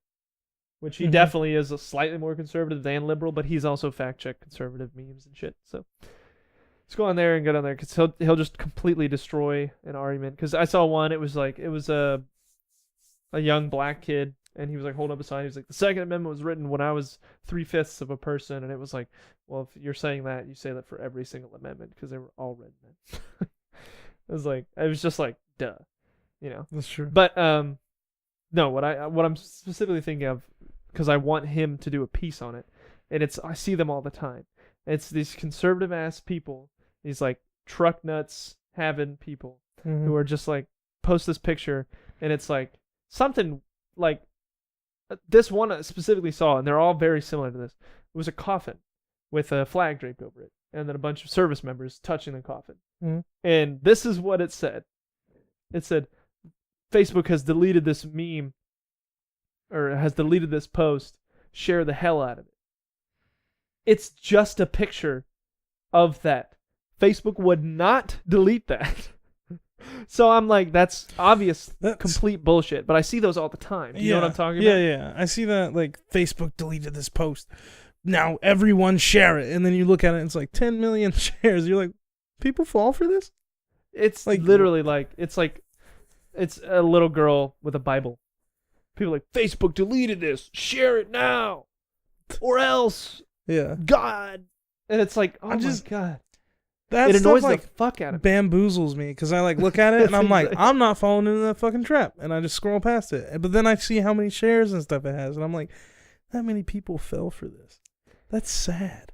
which he definitely is a slightly more conservative than liberal, but he's also fact check conservative memes and shit. So let's go on there and get on there because he'll just completely destroy an argument. Because I saw one, it was a young black kid, and he was like holding up a sign. He was like, the Second Amendment was written when I was 3/5 of a person, and it was like, well, if you're saying that, you say that for every single amendment because they were all written then. It was just like, duh, you know. That's true. But no, what I'm specifically thinking of, because I want him to do a piece on it, and I see them all the time. It's these conservative ass people, these like truck nuts having people who are just like post this picture, and it's like something like this one I specifically saw, and they're all very similar to this. It was a coffin with a flag draped over it, and then a bunch of service members touching the coffin. Mm-hmm. And this is what it said. It said, Facebook has deleted this meme, or has deleted this post. Share the hell out of it. It's just a picture of that. Facebook would not delete that. So I'm like, that's obvious, complete bullshit. But I see those all the time. You know what I'm talking about? Yeah. I see that, like, Facebook deleted this post. Now everyone share it. And then you look at it and it's like 10 million shares. You're like, people fall for this? It's like literally like, it's a little girl with a Bible. People are like, Facebook deleted this. Share it now. Or else. Yeah. God. And it's like, oh my God. That it annoys stuff, like, the fuck out of me. Bamboozles me because I like look at it and I'm like, I'm not falling into that fucking trap, and I just scroll past it. But then I see how many shares and stuff it has, and I'm like, that many people fell for this. That's sad.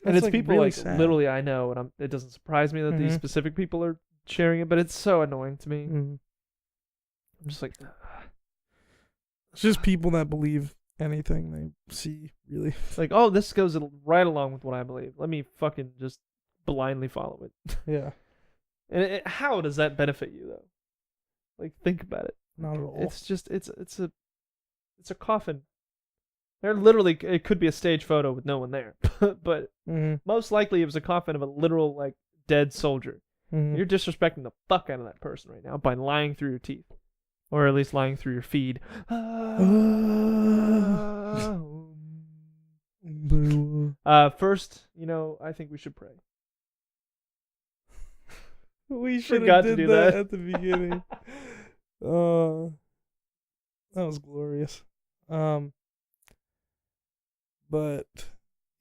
And it's like people really like sad. literally I know, and it doesn't surprise me that these specific people are sharing it, but it's so annoying to me. Mm-hmm. I'm just like, it's just people that believe anything they see, really. Like, oh, this goes right along with what I believe. Let me fucking just blindly follow it. Yeah. And how does that benefit you though? Like, think about it. Not at all. It's just it's a coffin. They're literally, it could be a stage photo with no one there, but most likely it was a coffin of a literal like dead soldier. You're disrespecting the fuck out of that person right now by lying through your teeth, or at least lying through your feed. First, I think we should pray. We should Forgot have to did do that that. at the beginning. That was glorious. But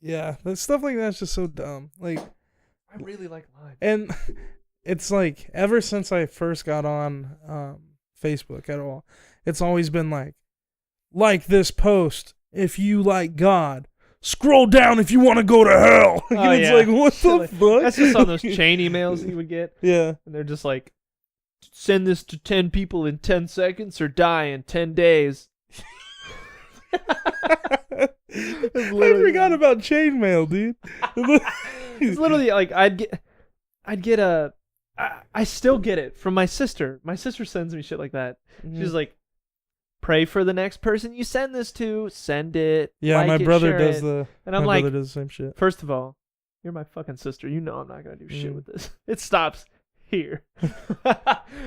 yeah, that stuff like that's just so dumb. Like, I really like lying. and it's like ever since I first got on Facebook at all, it's always been like this post if you like God. Scroll down if you want to go to hell. And it's like, what the fuck? That's just on those chain emails you would get. Yeah. And they're just like, send this to 10 people in 10 seconds or die in 10 days. I forgot about chainmail, dude. It's literally like, I still get it from my sister. My sister sends me shit like that. She's like, pray for the next person you send this to. Send it. Yeah, like my it, brother share does it. the. And I'm my like, brother does the same shit. First of all, you're my fucking sister. You know I'm not gonna do shit with this. It stops here.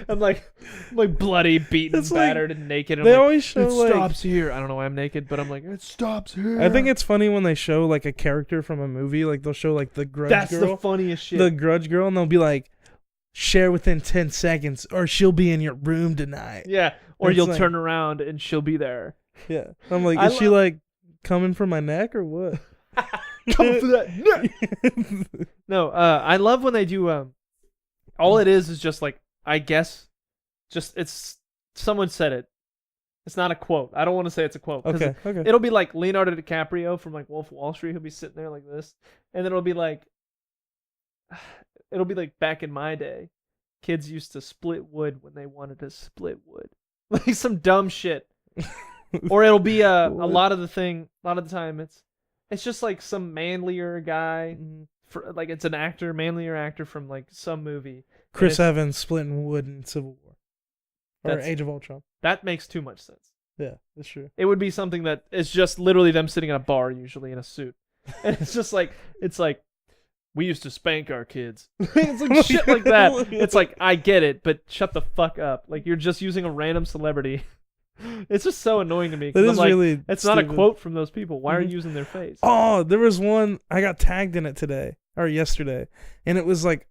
I'm like bloody, beaten, It's battered, and naked. And they I'm like, always show it stops here. I don't know why I'm naked, but I'm like, it stops here. I think it's funny when they show like a character from a movie, like they'll show like the Grudge That's Girl. the funniest shit. The Grudge Girl, and they'll be like, share within 10 seconds, or she'll be in your room tonight. Yeah, or It's you'll like- turn around and she'll be there. Yeah, I'm like, is she like coming for my neck or what? Come for that neck. No, I love when they do. All it is just like, I guess, just it's someone said it. It's not a quote. I don't want to say it's a quote. Okay. It'll be like Leonardo DiCaprio from like Wolf of Wall Street. He'll be sitting there like this, and then it'll be like back in my day, kids used to split wood when they wanted to split wood, like some dumb shit. Or it'll be a lot of the time it's just like some manlier guy, for like it's an actor, manlier actor from like some movie. Chris Evans splitting wood in Civil War or Age of Ultron. That makes too much sense. Yeah, that's true. It would be something that is just literally them sitting in a bar, usually in a suit, and it's just like we used to spank our kids. It's like shit like that. It's like, I get it, but shut the fuck up. Like, you're just using a random celebrity. It's just so annoying to me. That is I'm like, really it's not a stupid. quote from those people. Why are you using their face? Oh, there was one, I got tagged in it today, or yesterday, and it was like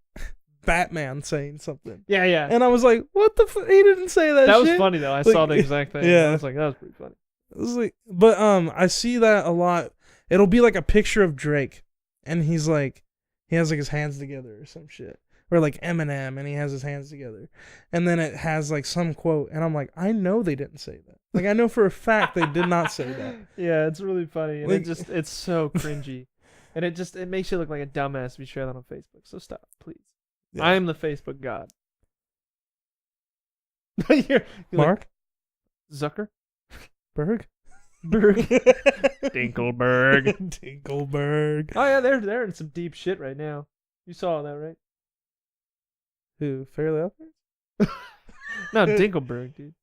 Batman saying something. Yeah. And I was like, what the fuck? He didn't say that That shit. was funny, though. I Like, saw the exact thing. yeah. I was like, that was pretty funny. It was like, but I see that a lot. It'll be like a picture of Drake, and he's like, he has like his hands together or some shit. Or like Eminem, and he has his hands together. And then it has like some quote, and I'm like, I know they didn't say that. Like, I know for a fact they did not say that. Yeah, it's really funny. And Like- it's so cringy. And it makes you look like a dumbass if you share that on Facebook. So stop, please. Yeah. I am the Facebook god. you're Mark like, Zucker? Berg? Dinkelberg. Dinkelberg. Oh yeah, they're in some deep shit right now. You saw that, right? Who? Fairly Up? No, Dinkelberg, dude.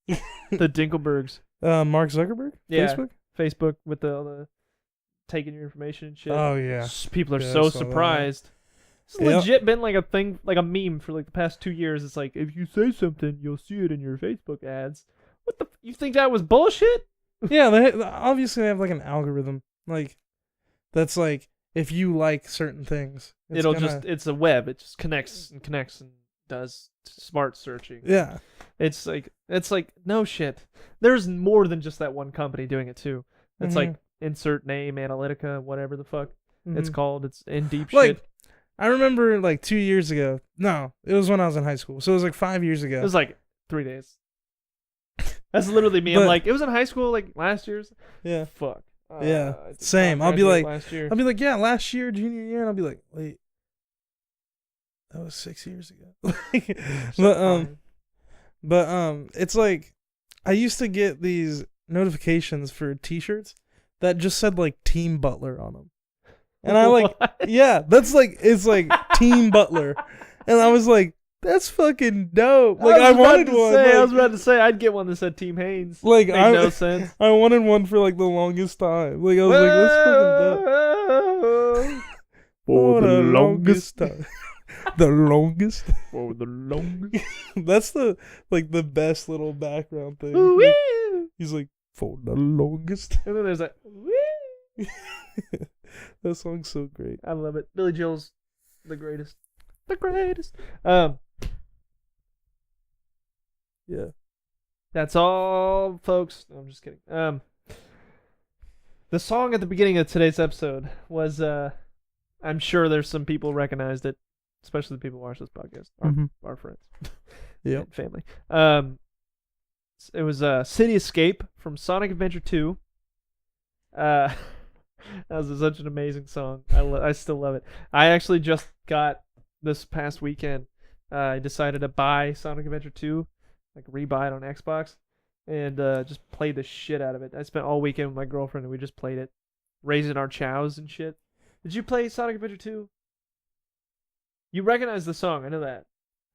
The Dinkelbergs. Mark Zuckerberg? Yeah. Facebook? Facebook with all the taking your information and shit. Oh, yeah. People are Yeah, I so saw that. surprised. It's Yep. legit been like a thing, like a meme for like the past 2 years. It's like, if you say something, you'll see it in your Facebook ads. What the? You think that was bullshit? Yeah, obviously they have like an algorithm. Like, that's like, if you like certain things, It's a web. It just connects and does smart searching. Yeah. It's like no shit. There's more than just that one company doing it too. It's like insert name Analytica, whatever the fuck it's called. It's in deep Like, shit. I remember like 2 years ago. No, it was when I was in high school. So it was like 5 years ago. It was like 3 days. That's literally me. I'm like, it was in high school, like last year's. Yeah. Fuck. Yeah. I did Same. not I'll be graduate like, last year. yeah, last year, junior year, and I'll be like, wait, that was 6 years ago. But it's like, I used to get these notifications for T-shirts that just said like Team Butler on them, and I like, yeah, that's like, it's like Team Butler, and I was like, that's fucking dope. Like, I wanted one. I was about to say I'd get one that said Team Haynes. Like, Made no sense. I wanted one for like the longest time. Like, I was like, that's fucking dope. For the longest time. The longest. For the longest. That's the best little background thing. Like, he's like, for the longest. and then there's that. That song's so great. I love it. Billy Joel's the greatest. The greatest. Yeah. That's all, folks. No, I'm just kidding. The song at the beginning of today's episode was, I'm sure there's some people recognized it, especially the people who watch this podcast, our friends, Yep. family. It was City Escape from Sonic Adventure 2. That was such an amazing song. I still love it. I actually just got this past weekend. I decided to buy Sonic Adventure 2. Like rebuy it on Xbox, and just played the shit out of it. I spent all weekend with my girlfriend and we just played it, raising our chows and shit. Did you play Sonic Adventure 2? You recognize the song, I know that.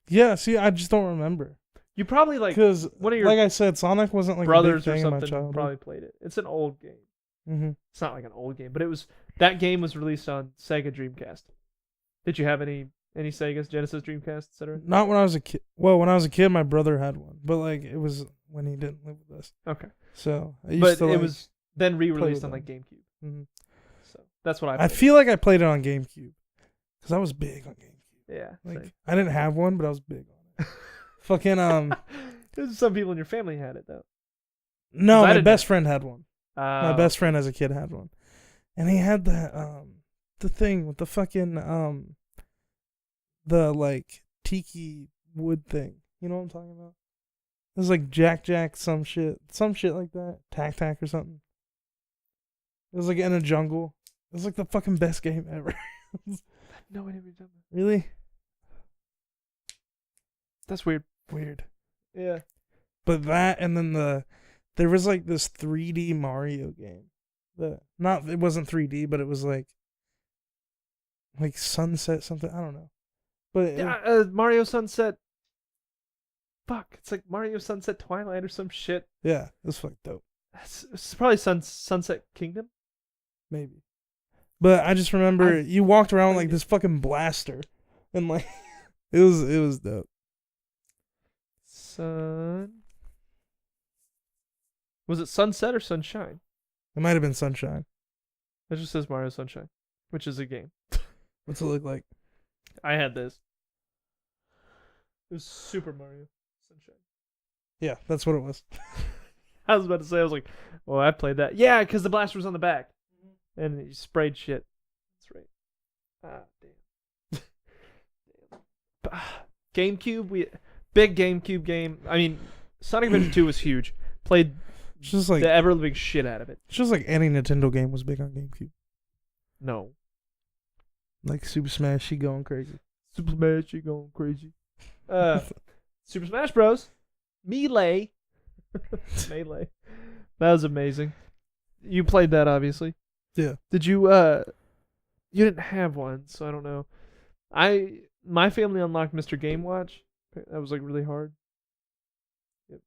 Yeah, see, I just don't remember. You probably because one of your like I said, Sonic wasn't like brothers a big or thing in my something childhood. probably played it. It's an old game. It's not like an old game, but that game was released on Sega Dreamcast. Did you have any Segas, Genesis, Dreamcast, etc.? Not when I was a kid. Well, when I was a kid, my brother had one, but like it was when he didn't live with us. Okay. So I used to, it like, was then re-released with on like them. GameCube. So that's what I played. I feel like I played it on GameCube because I was big on GameCube. Yeah. Like Same. I didn't have one, but I was big on it. Fucking Some people in your family had it though. No, 'Cause I my didn't best friend had one. My Oh. best friend as a kid had one, and he had the thing with the fucking the like tiki wood thing. You know what I'm talking about? It was like Jack some shit like that. Tac or something. It was like in a jungle. It was like the fucking best game ever. No, I never done that. Really? That's weird. Weird. Yeah. But that, and then there was like this 3D Mario game. It wasn't 3D, but it was like Sunset something. I don't know. But Mario Sunset. Fuck, it's like Mario Sunset Twilight or some shit. Yeah, it was fucking dope. It's probably Sunset Kingdom. Maybe. But I just remember you walked around with like this fucking blaster, and like it was dope. Was it Sunset or Sunshine? It might have been Sunshine. It just says Mario Sunshine, which is a game. What's it look like? I had this. It was Super Mario Sunshine. Yeah, that's what it was. I was about to say, I was like, well, I played that. Yeah, because the blaster was on the back. And you sprayed shit. That's right. Damn. GameCube, big GameCube game. I mean, Sonic Adventure 2 was huge. Played just like the ever-living shit out of it. It's just like any Nintendo game was big on GameCube. No. Like Super Smash, she going crazy. Super Smash, she going crazy. Super Smash Bros. Melee. Melee. That was amazing. you played that obviously. Yeah. Did you you didn't have one, so I don't know. My family unlocked Mr. Game Watch. That was like really hard.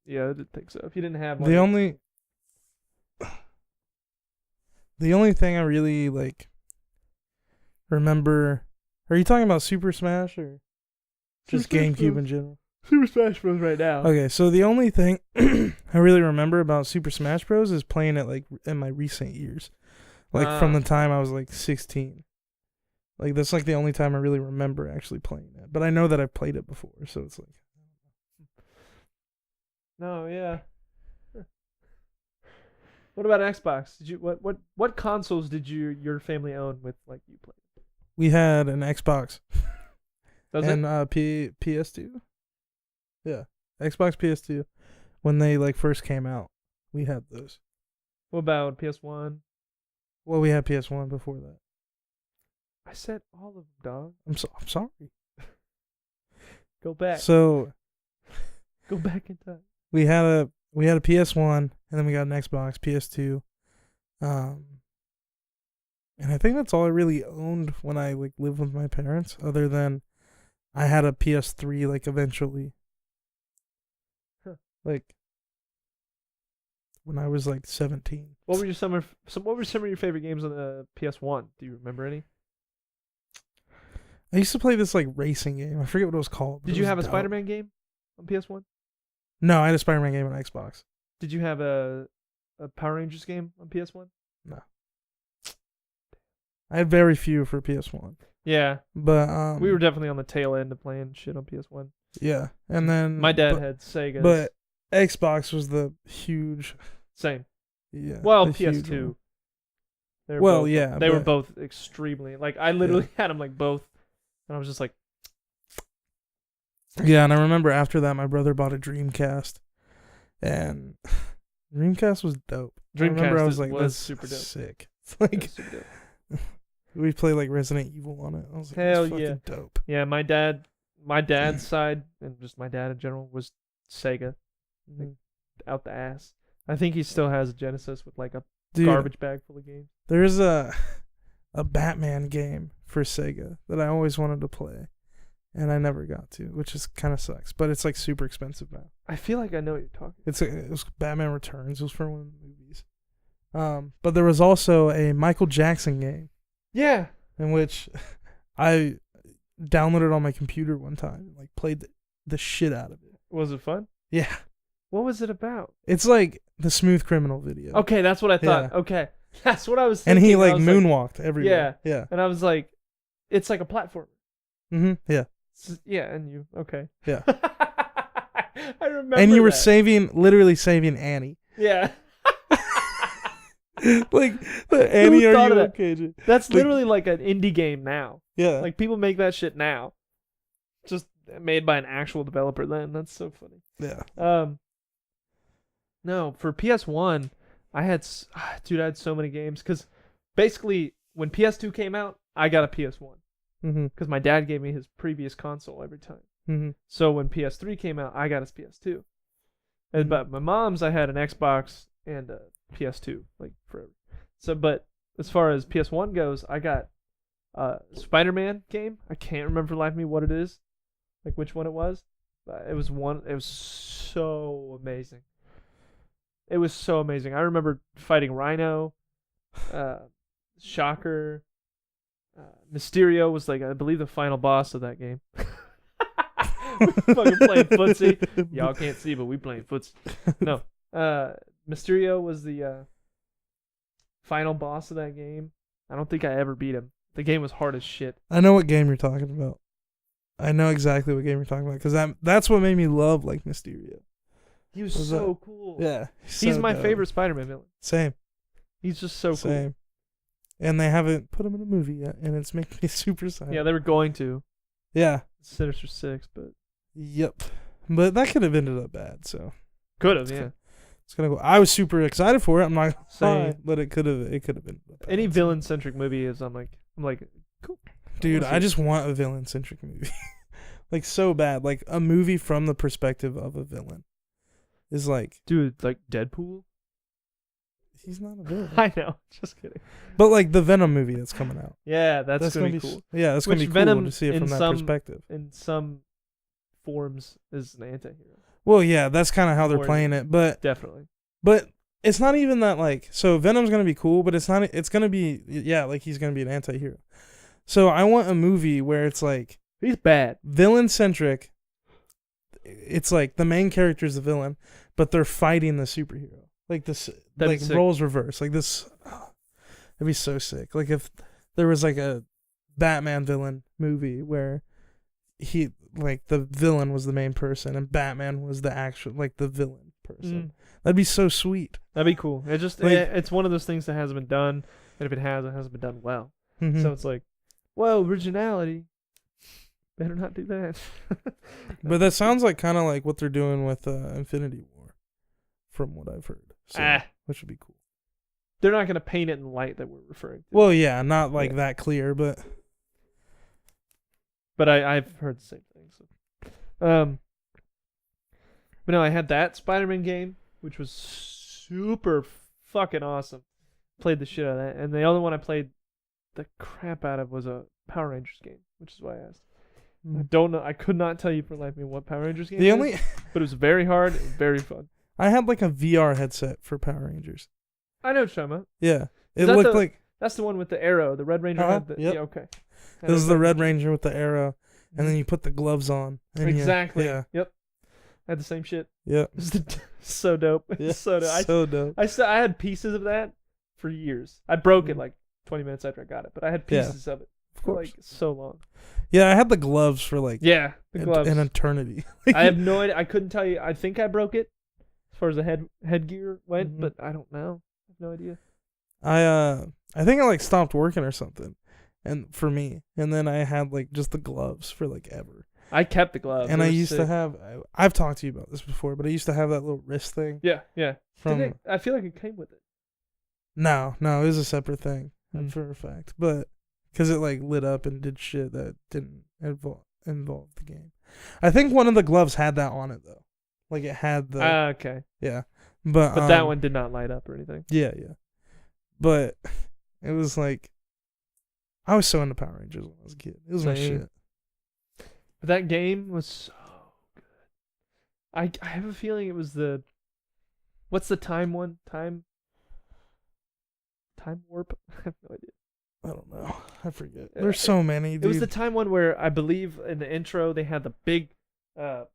Yeah, I didn't think so. If you didn't have one, the only thing I really like remember. Are you talking about Super Smash or just Super Smash GameCube Bros. in general? Super Smash Bros. Right now. Okay, so the only thing I really remember about Super Smash Bros. Is playing it like in my recent years, like from the time I was like 16. Like that's like the only time I really remember actually playing it. But I know that I've played it before, so it's like. No, yeah. What about Xbox? Did you what consoles did your family own with like you played? We had an Xbox. Does and it? PS2. Yeah, Xbox PS2. When they like first came out, we had those. What about PS1? Well, we had PS1 before that. I said all of them, dog. I'm sorry. Go back. So Go back in time. we had a PS1 and then we got an Xbox PS2. And I think that's all I really owned when I like lived with my parents, other than I had a PS3 like eventually. Like when I was like 17. What were some of your favorite games on the PS1? Do you remember any? I used to play this like racing game. I forget what it was called. Did you have a Spider-Man game on PS1? No, I had a Spider-Man game on Xbox. Did you have a Power Rangers game on PS1? No. I had very few for PS1. Yeah. But we were definitely on the tail end of playing shit on PS1. Yeah. And then my dad had Sega. But Xbox was the huge same. Yeah. Well, PS2. They were both extremely like I literally had them like both. And I was just like yeah, and I remember after that my brother bought a Dreamcast. And Dreamcast was dope. Dreamcast I remember I was like, was that's super dope. Sick. It's like super dope. we played like Resident Evil on it. I was like, hell that's fucking dope. Yeah, my dad's side and just my dad in general was Sega. Like, out the ass. I think he still has a Genesis with like a garbage bag full of games. There's a Batman game for Sega that I always wanted to play, and I never got to, which is kind of sucks. But it's like super expensive now. I feel like I know what you're talking. It was Batman Returns. It was for one of the movies. But there was also a Michael Jackson game. Yeah. In which I downloaded on my computer one time and like played the shit out of it. Was it fun? Yeah. What was it about? It's like the Smooth Criminal video. Okay, that's what I thought. Yeah. Okay. That's what I was thinking. And he like moonwalked everywhere. Yeah. And I was like, it's like a platform. Mm-hmm. Yeah. Yeah, and you okay. Yeah. I remember. And you were literally saving Annie. Yeah. Like the Annie, are you okay? That's literally like an indie game now. Yeah. Like people make that shit now. Just made by an actual developer then. That's so funny. Yeah. No, for PS1, I had so many games because basically when PS2 came out, I got a PS1 because my dad gave me his previous console every time. Mm-hmm. So when PS3 came out, I got his PS2. And but my mom's, I had an Xbox and a PS2 like forever. So, but as far as PS1 goes, I got a Spider-Man game. I can't remember for the life of me what it is, like which one it was. But it was one. It was so amazing. It was so amazing. I remember fighting Rhino, Shocker, Mysterio was like I believe the final boss of that game. We fucking playing footsie. Y'all can't see, but we playing footsie. No, Mysterio was the final boss of that game. I don't think I ever beat him. The game was hard as shit. I know what game you're talking about. I know exactly what game you're talking about because that's what made me love like Mysterio. He was so cool. Yeah, he's my favorite Spider-Man villain. Same. He's just so cool. Same. And they haven't put him in a movie yet, and it's making me super sad. Yeah, they were going to. Yeah. Sinister Six, but. Yep. But that could have ended up bad. So. Could have, yeah. It's gonna go. I was super excited for it. I'm not saying, but it could have been bad. Any villain-centric movie is. I'm like, cool. Dude, I just want a villain-centric movie, like so bad. Like a movie from the perspective of a villain is like. Dude, like Deadpool. he's not a villain. I know. Just kidding. But like the Venom movie that's coming out. Yeah, that's gonna be be cool. Yeah, that's gonna Which be Venom cool to see it in from that some- perspective. In some forms, is an anti-hero. Well, yeah, that's kind of how they're Or- playing it, but Definitely. it's not even that like. So Venom's gonna be cool, but it's not. It's gonna be like he's gonna be an anti-hero. So I want a movie where it's like He's bad. villain centric. It's like the main character is the villain, but they're fighting the superhero. Like this, That'd like be sick. roles reverse. Like this, it'd be so sick. Like if there was like a Batman villain movie where he like the villain was the main person and Batman was the actual like the villain person. That'd be so sweet. That'd be cool. It just Like- it's one of those things that hasn't been done, and if it has, it hasn't been done well. Mhm. So it's like, well, originality. Better not do that. But that sounds like kind of like what they're doing with Infinity War, from what I've heard. So, which would be cool. They're not gonna paint it in light that we're referring to. Well, yeah, not like Yeah. that clear, but I've heard the same thing. So, but no, I had that Spider-Man game, which was super fucking awesome. Played the shit out of that, and the other one I played the crap out of was a Power Rangers game, which is why I asked. I don't know. I could not tell you for the life of me what Power Rangers game. the it only is, but it was very hard, and very fun. I had like a VR headset for Power Rangers. I know what you're talking about. Yeah, it that looked the- like That's the one with the arrow. The Red Ranger had the. Yep. Yeah, okay. this is the Red Ranger with the arrow, and then you put the gloves on. And Exactly. Yeah. Yep. I had the same shit. Yep. So dope. Yeah. So dope. So dope. I had pieces of that for years. I broke it Mhm. like 20 minutes after I got it, but I had Yeah. pieces of it Of for course. like so long. Yeah, I had the gloves for like Yeah, the gloves. an eternity. I have no idea. I couldn't tell you. I think I broke it as far as the headgear went, Mhm. but I don't know. I have no idea. I think I like stopped working or something, and for me, and then I had like just the gloves for like ever. I kept the gloves. And They I were used to sick. have. I've talked to you about this before, but I used to have that little wrist thing. Yeah, yeah. From Did it, I feel like it came with it. no, it was a separate thing Mm. for a fact, but because it like lit up and did shit that didn't involve the game. I think one of the gloves had that on it though, like it had the Okay. yeah, but That one did not light up or anything. yeah, but it was like I was so into Power Rangers when I was a kid. It was my Same. shit. But that game was so good. I have a feeling it was the. What's the time one? Time warp? I have no idea. I don't know. I forget. Uh, There's so many. It was dude. the time one where I believe in the intro they had the big. What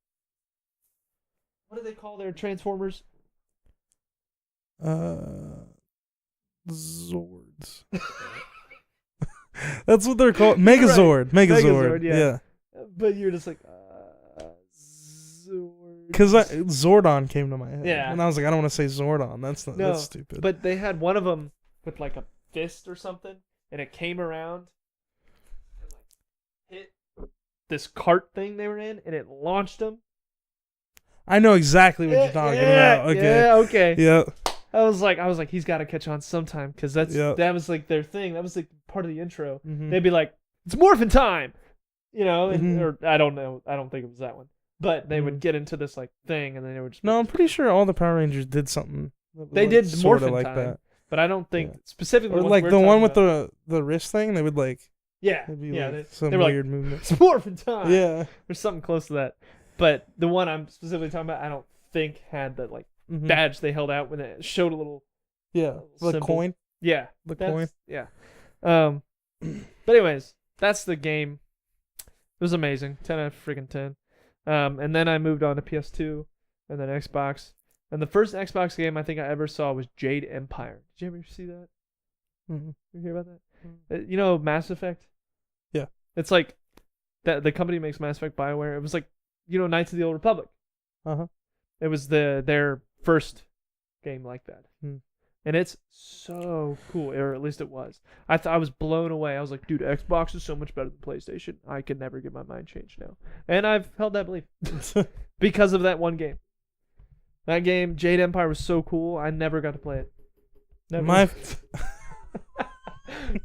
do they call their Transformers? Zords. That's what they're called. You're right. Megazord. Megazord, yeah. Yeah. But you're just like. Zords. Because Zordon came to my head. Yeah. And I was like, I don't want to say Zordon. That's not. No, That's stupid. But they had one of them with like a fist or something, and it came around and like hit this cart thing they were in, and it launched them. I know exactly what you're talking about. Okay. Yeah, okay. Yeah. I was like, he's got to catch on sometime because Yep. that was like their thing. That was like part of the intro. Mhm. They'd be like, "It's morphin' time," and, Mhm. or I don't know. I don't think it was that one. But they Mhm. would get into this like thing, and then they would just No, I'm pretty sure all the Power Rangers did something. that was, They like, did sorta Morphin' like Time, that. But I don't think Yeah. specifically Or ones like we're the one talking with about. the wrist thing. They would like. Yeah, It'd be yeah. like They, some they were weird like, movement. "It's morphin' time." Yeah. There's something close to that. But the one I'm specifically talking about, I don't think had the like Mhm. badge they held out when it showed a little. Yeah. The symbol. coin. Yeah, The that's- coin. Yeah. But anyways, that's the game. It was amazing. 10 out of freaking 10. And then I moved on to PS2 and then Xbox. And the first Xbox game I think I ever saw was Jade Empire. Did you ever see that? Mhm. You hear about that? You know Mass Effect? Yeah. It's like that the company makes Mass Effect BioWare. It was like, Knights of the Old Republic. Uh-huh. It was their first game like that. Hmm. And it's so cool, or at least it was. I was blown away. I was like, dude, Xbox is so much better than PlayStation. I could never get my mind changed now. And I've held that belief because of that one game. That game, Jade Empire, was so cool. I never got to play it. Never.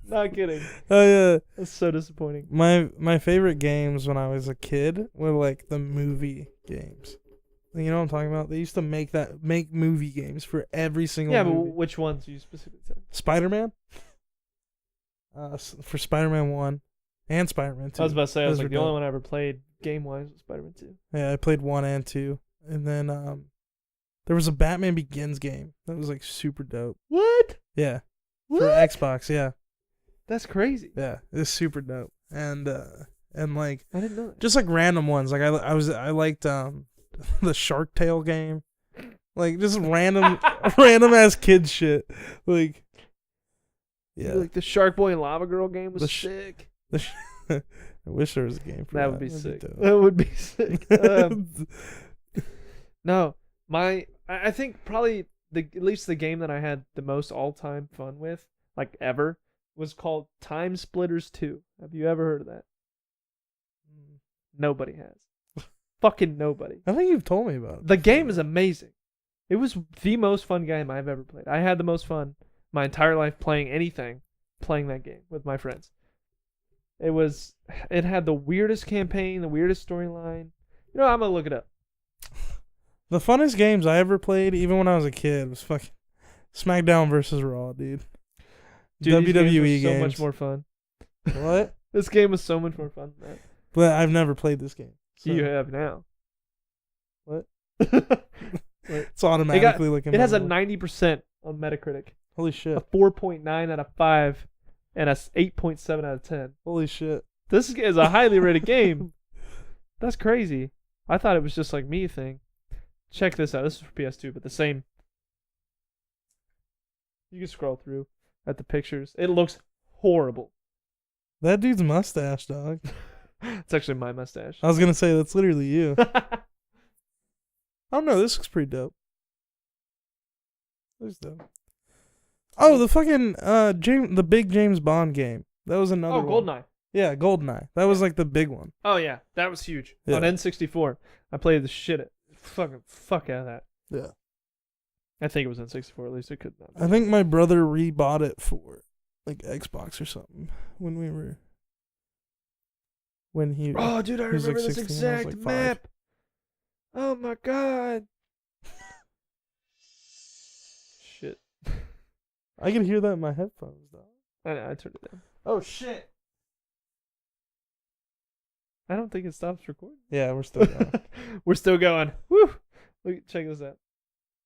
Not kidding. Oh yeah. That's so disappointing. My favorite games when I was a kid were like the movie games. You know what I'm talking about? They used to make movie games for every single Yeah, but movie. which ones are you specifically talking? Spider-Man? For Spider-Man 1 and Spider-Man 2. I was about to say, I was Those like, were the only dope. one I ever played game-wise was Spider-Man 2. Yeah, I played 1 and 2. And then there was a Batman Begins game that was like super dope. What? Yeah. What? For Xbox, yeah. That's crazy. Yeah, it was super dope. And like I didn't know that. just like random ones. Like I liked the Shark Tale game. Like just random ass kid shit. Like yeah. Like the Shark Boy and Lava Girl game was The sick. I wish there was a game for that. That would be That'd sick. dope. That would be sick. No, I think probably at least the game that I had the most all-time fun with, like ever, was called Time Splitters 2. Have you ever heard of that? Nobody has. Fucking nobody. I think you've told me about it. The game is amazing. It was the most fun game I've ever played. I had the most fun my entire life playing that game with my friends. It had the weirdest campaign, the weirdest storyline. You know, I'm gonna look it up. The funnest games I ever played, even when I was a kid, was fucking SmackDown versus Raw, dude. Dude, these games were WWE so games. much more fun. What? This game was so much more fun than that. But I've never played this game. So You have now. What? it It's automatically looking. has a 90% on Metacritic, Holy a shit! 4.9 out of 5, and a 8.7 out of 10. Holy shit! This is a highly rated game. That's crazy. I thought it was just like me thing. Check this out. This is for PS2, but the same. You can scroll through at the pictures. It looks horrible. That dude's mustache, dog. It's actually my mustache. I was gonna say that's literally you. I don't know. This looks pretty dope. Looks dope. Oh, the fucking the big James Bond game. That was another. Oh, one. GoldenEye. Yeah, GoldenEye. That was like the big one. Oh yeah, that was huge. Yeah. On N64, I played the fuck out of that. Yeah. I think it was N64. At least it could not. I think my brother rebought it for like Xbox or something when he. Oh, dude, I he was, like, remember this 16, I was, exact like, 5. map. Oh my god. Shit. I can hear that in my headphones, though. I know, I turned it down. Oh shit! I don't think it stops recording. Yeah, we're still going. We're still going. Woo! Look, check this out.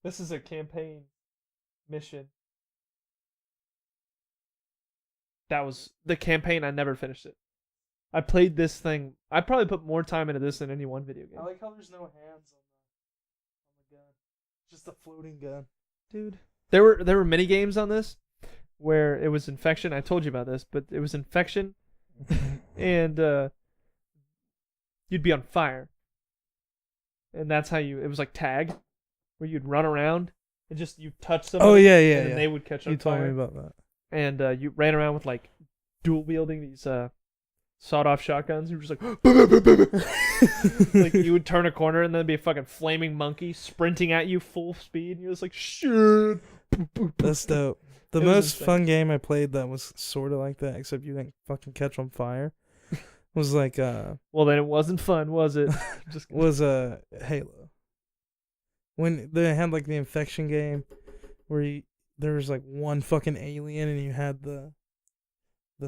This is a campaign mission. That was the campaign. I never finished it. I played this thing. I probably put more time into this than any one video game. I like how there's no hands on the gun. Just a floating gun. Dude. There were mini games on this where it was infection. I told you about this, but it was infection, and you'd be on fire, and that's how it was like tag, where you'd run around and just you touch somebody. Oh yeah, and then they would catch on You told fire. me about that. And you ran around with like dual wielding these sawed-off shotguns. You were just like, like you would turn a corner and then be a fucking flaming monkey sprinting at you full speed. And you're just like, shit. That's dope. The It was most insane. fun game I played that was sort of like that, except you didn't fucking catch on fire, was like Well, then it wasn't fun, was it? Just Halo. When they had like the infection game, where there was like one fucking alien and you had the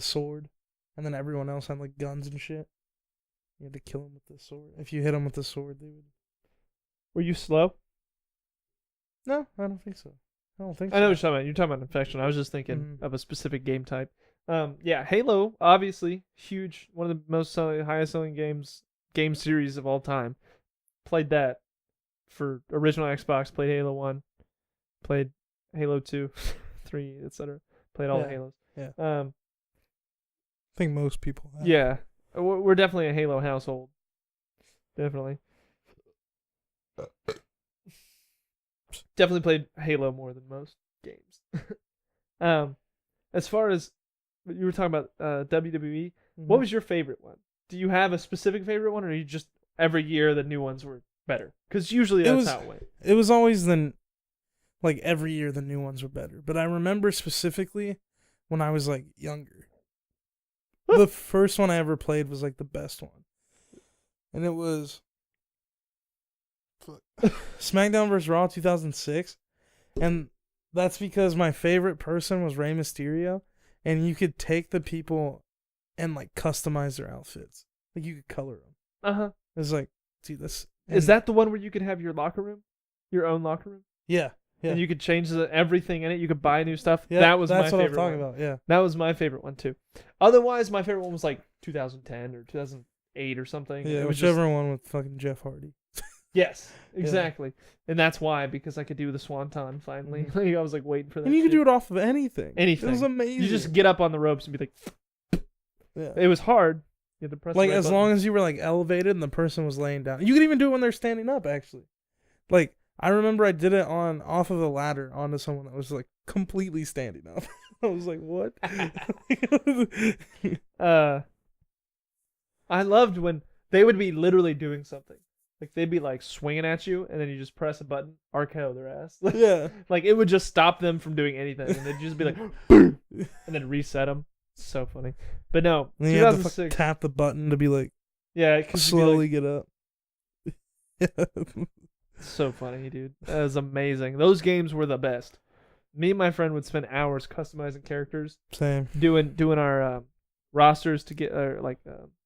sword, and then everyone else had like guns and shit. You had to kill them with the sword. If you hit them with the sword, they would. Were you slow? No, I don't think so. I don't think I know so. what you're talking about. You're talking about infection. I was just thinking Mhm. of a specific game type. Yeah, Halo, obviously huge, one of the most highest selling game series of all time. Played that for original Xbox. Played Halo 1. Played Halo 2, 3, etc. Played all the Yeah, Halos. yeah. I think most people have. Yeah, we're definitely a Halo household. Definitely. Definitely played Halo more than most games. As far as you were talking about WWE, what was your favorite one? Do you have a specific favorite one, or you just every year the new ones were better? Because usually that's how it went. It was always like every year the new ones were better. But I remember specifically when I was like younger. The first one I ever played was like the best one. And it was SmackDown vs. Raw 2006, and that's because my favorite person was Rey Mysterio, and you could take the people and like customize their outfits. Like you could color them. Uh-huh. It's like, dude, this Is that the one where you could have your locker room? Your own locker room? Yeah. And you could change everything in it. You could buy new stuff. Yeah, That's what my I'm favorite talking one. about. Yeah. That was my favorite one too. Otherwise, my favorite one was like 2010 or 2008 or something. Yeah, it was whichever one with fucking Jeff Hardy. Yes, exactly. And that's why, because I could do the Swanton finally. I was like waiting for that. And you could shit. do it off of anything. Anything. It was amazing. You just get up on the ropes and be like, yeah. It was hard. You had to press like the right as button. long as you were like elevated and the person was laying down. You could even do it when they're standing up. Actually, like I remember I did it off of a ladder onto someone that was like completely standing up. I was like, what? I loved when they would be literally doing something. Like they'd be like swinging at you, and then you just press a button, RKO their ass. Yeah. Like it would just stop them from doing anything, and they'd just be like, boom, and then reset them. So funny. But no, And then you have to 2006. tap the button to be like Yeah, 'cause you'd be slowly get up. so funny, dude. That was amazing. Those games were the best. Me and my friend would spend hours customizing characters, Same. doing our rosters to get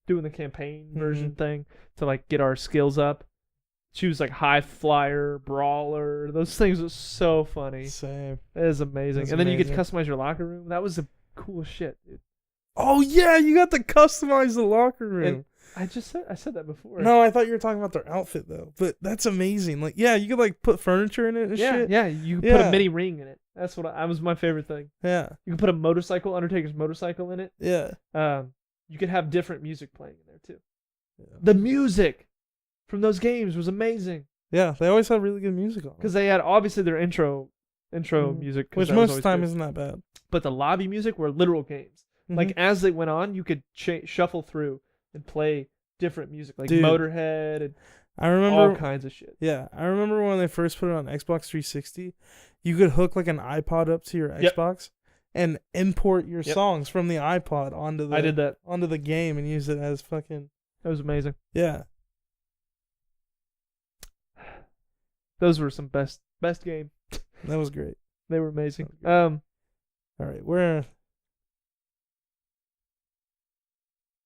doing the campaign version Mhm. thing to like get our skills up. Choose like high flyer, brawler. Those things were so funny. Same. It was amazing. That's And then you could amazing. customize your locker room. That was the coolest shit, dude. Oh yeah, you got to customize the locker room. And I said that before. No, I thought you were talking about their outfit though. But that's amazing. Like, yeah, you could like put furniture in it and yeah, shit. yeah. You could put Yeah. a mini ring in it. That's what that was my favorite thing. Yeah. You could put a motorcycle, Undertaker's motorcycle in it. Yeah. You could have different music playing in there too. Yeah. The music from those games was amazing Yeah, they always have really good music on. because they had obviously their intro music, 'cause Which that was most of the always time good. isn't that bad. But the lobby music were literal games. Like as they went on, you could shuffle through and play different music, like Dude, Motorhead and I remember all kinds of shit. Yeah, I remember when they first put it on Xbox 360, you could hook like an iPod up to your Yep. Xbox and import your Yep. songs from the iPod onto the I did that. onto the game and use it as fucking That was amazing. yeah. Those were some best game. That was great. They were amazing. That was All right,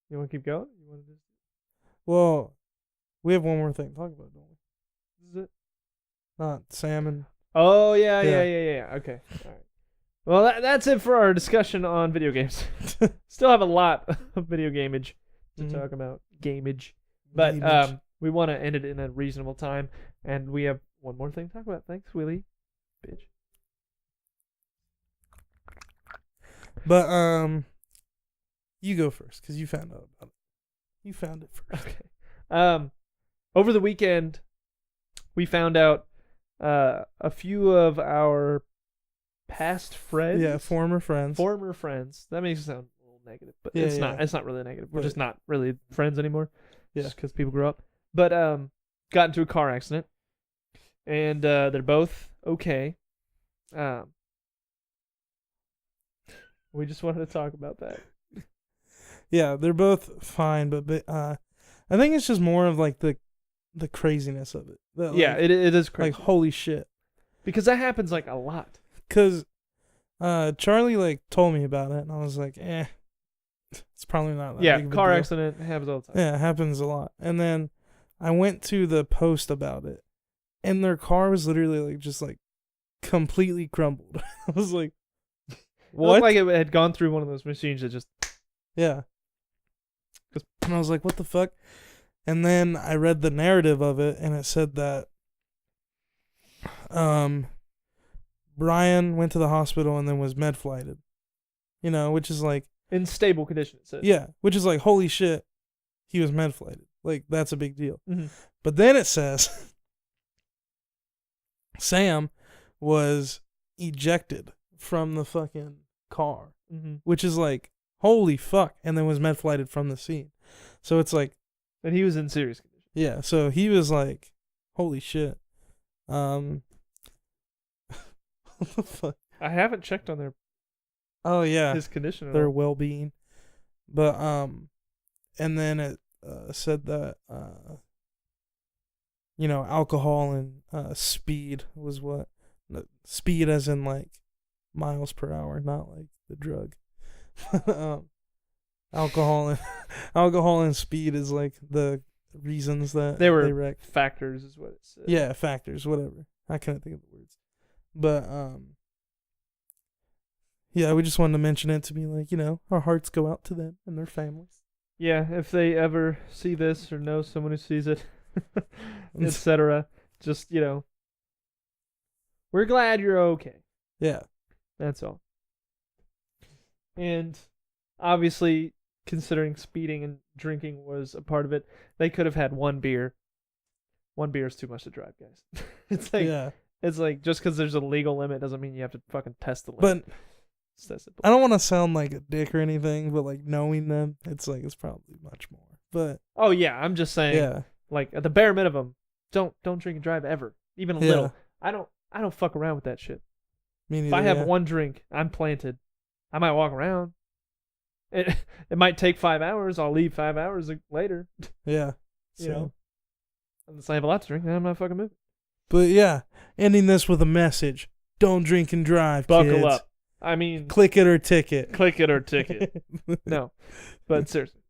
You want to keep going? You want to just well, we have one more thing to talk about, don't we? this is it? Not salmon. Oh yeah. Yeah. Okay. All right. Well, that's it for our discussion on video games. Still have a lot of video gamage to Mhm. talk about. Gamage. But Gamage. we want to end it in a reasonable time, and we have one more thing to talk about. Thanks, Willie. Bitch. But you go first because you found out about it. You found it first. Okay. Over the weekend, we found out a few of our past friends. Yeah, former friends. Former friends. That makes it sound a little negative, but Yeah, it's yeah. not. It's not really negative. We're Right. just not really friends anymore. Yeah. Just because people grow up. But got into a car accident, and they're both okay. We just wanted to talk about that. Yeah, they're both fine, but I think it's just more of like the craziness of it. That, Yeah, like, it is crazy. like holy shit. Because that happens like a lot. Cause Charlie like told me about it, and I was like, it's probably not that Yeah, big of a car deal. accident happens all the time. Yeah, it happens a lot. And then I went to the post about it, and their car was literally like just like completely crumbled. I was like, It what? looked like it had gone through one of those machines that just. Yeah. And I was like, what the fuck? And then I read the narrative of it, and it said that Brian went to the hospital and then was med flighted. You know, which is like, In stable condition, it says. yeah, which is like, holy shit, he was med flighted. Like, that's a big deal. Mm-hmm. But then it says Sam was ejected from the fucking car, Mm-hmm. which is like, holy fuck, and then was med flighted from the scene. So it's like, And he was in serious condition. yeah, so he was like, holy shit. What the fuck? I haven't checked on Oh, his condition at their all. well-being. But, and then it said that, alcohol and speed was what. Speed as in like miles per hour, not like the drug. Alcohol and speed is like the reasons that they were wrecked. factors, is what it said. Yeah, factors, whatever. I couldn't think of the words. But yeah, we just wanted to mention it to be like, our hearts go out to them and their families. Yeah, if they ever see this or know someone who sees it, etc., just, we're glad you're okay. Yeah. That's all. And obviously, considering speeding and drinking was a part of it, they could have had one beer. One beer is too much to drive, guys. It's like just because there's a legal limit doesn't mean you have to fucking test the limit. But it's that simple. I don't want to sound like a dick or anything, but like knowing them, it's like it's probably much more. But oh yeah, I'm just saying, like at the bare minimum, don't drink and drive ever, even a little. I don't fuck around with that shit. Me neither, if I have one drink, I'm planted. I might walk around. It might take 5 hours. I'll leave 5 hours later. Yeah. Unless I have a lot to drink, then I'm not fucking moving. But yeah, ending this with a message. Don't drink and drive, Buckle kids. up. I mean... Click it or ticket. Click it or ticket. No. But seriously.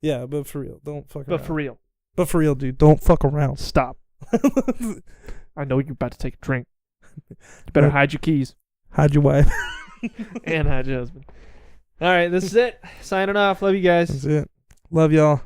Yeah, but for real. Don't fuck around. But for real, dude. Don't fuck around. Stop. I know you're about to take a drink. You better hide your keys. Hide your wife. And hide your husband. All right, this is it. Signing off. Love you guys. That's it. Love y'all.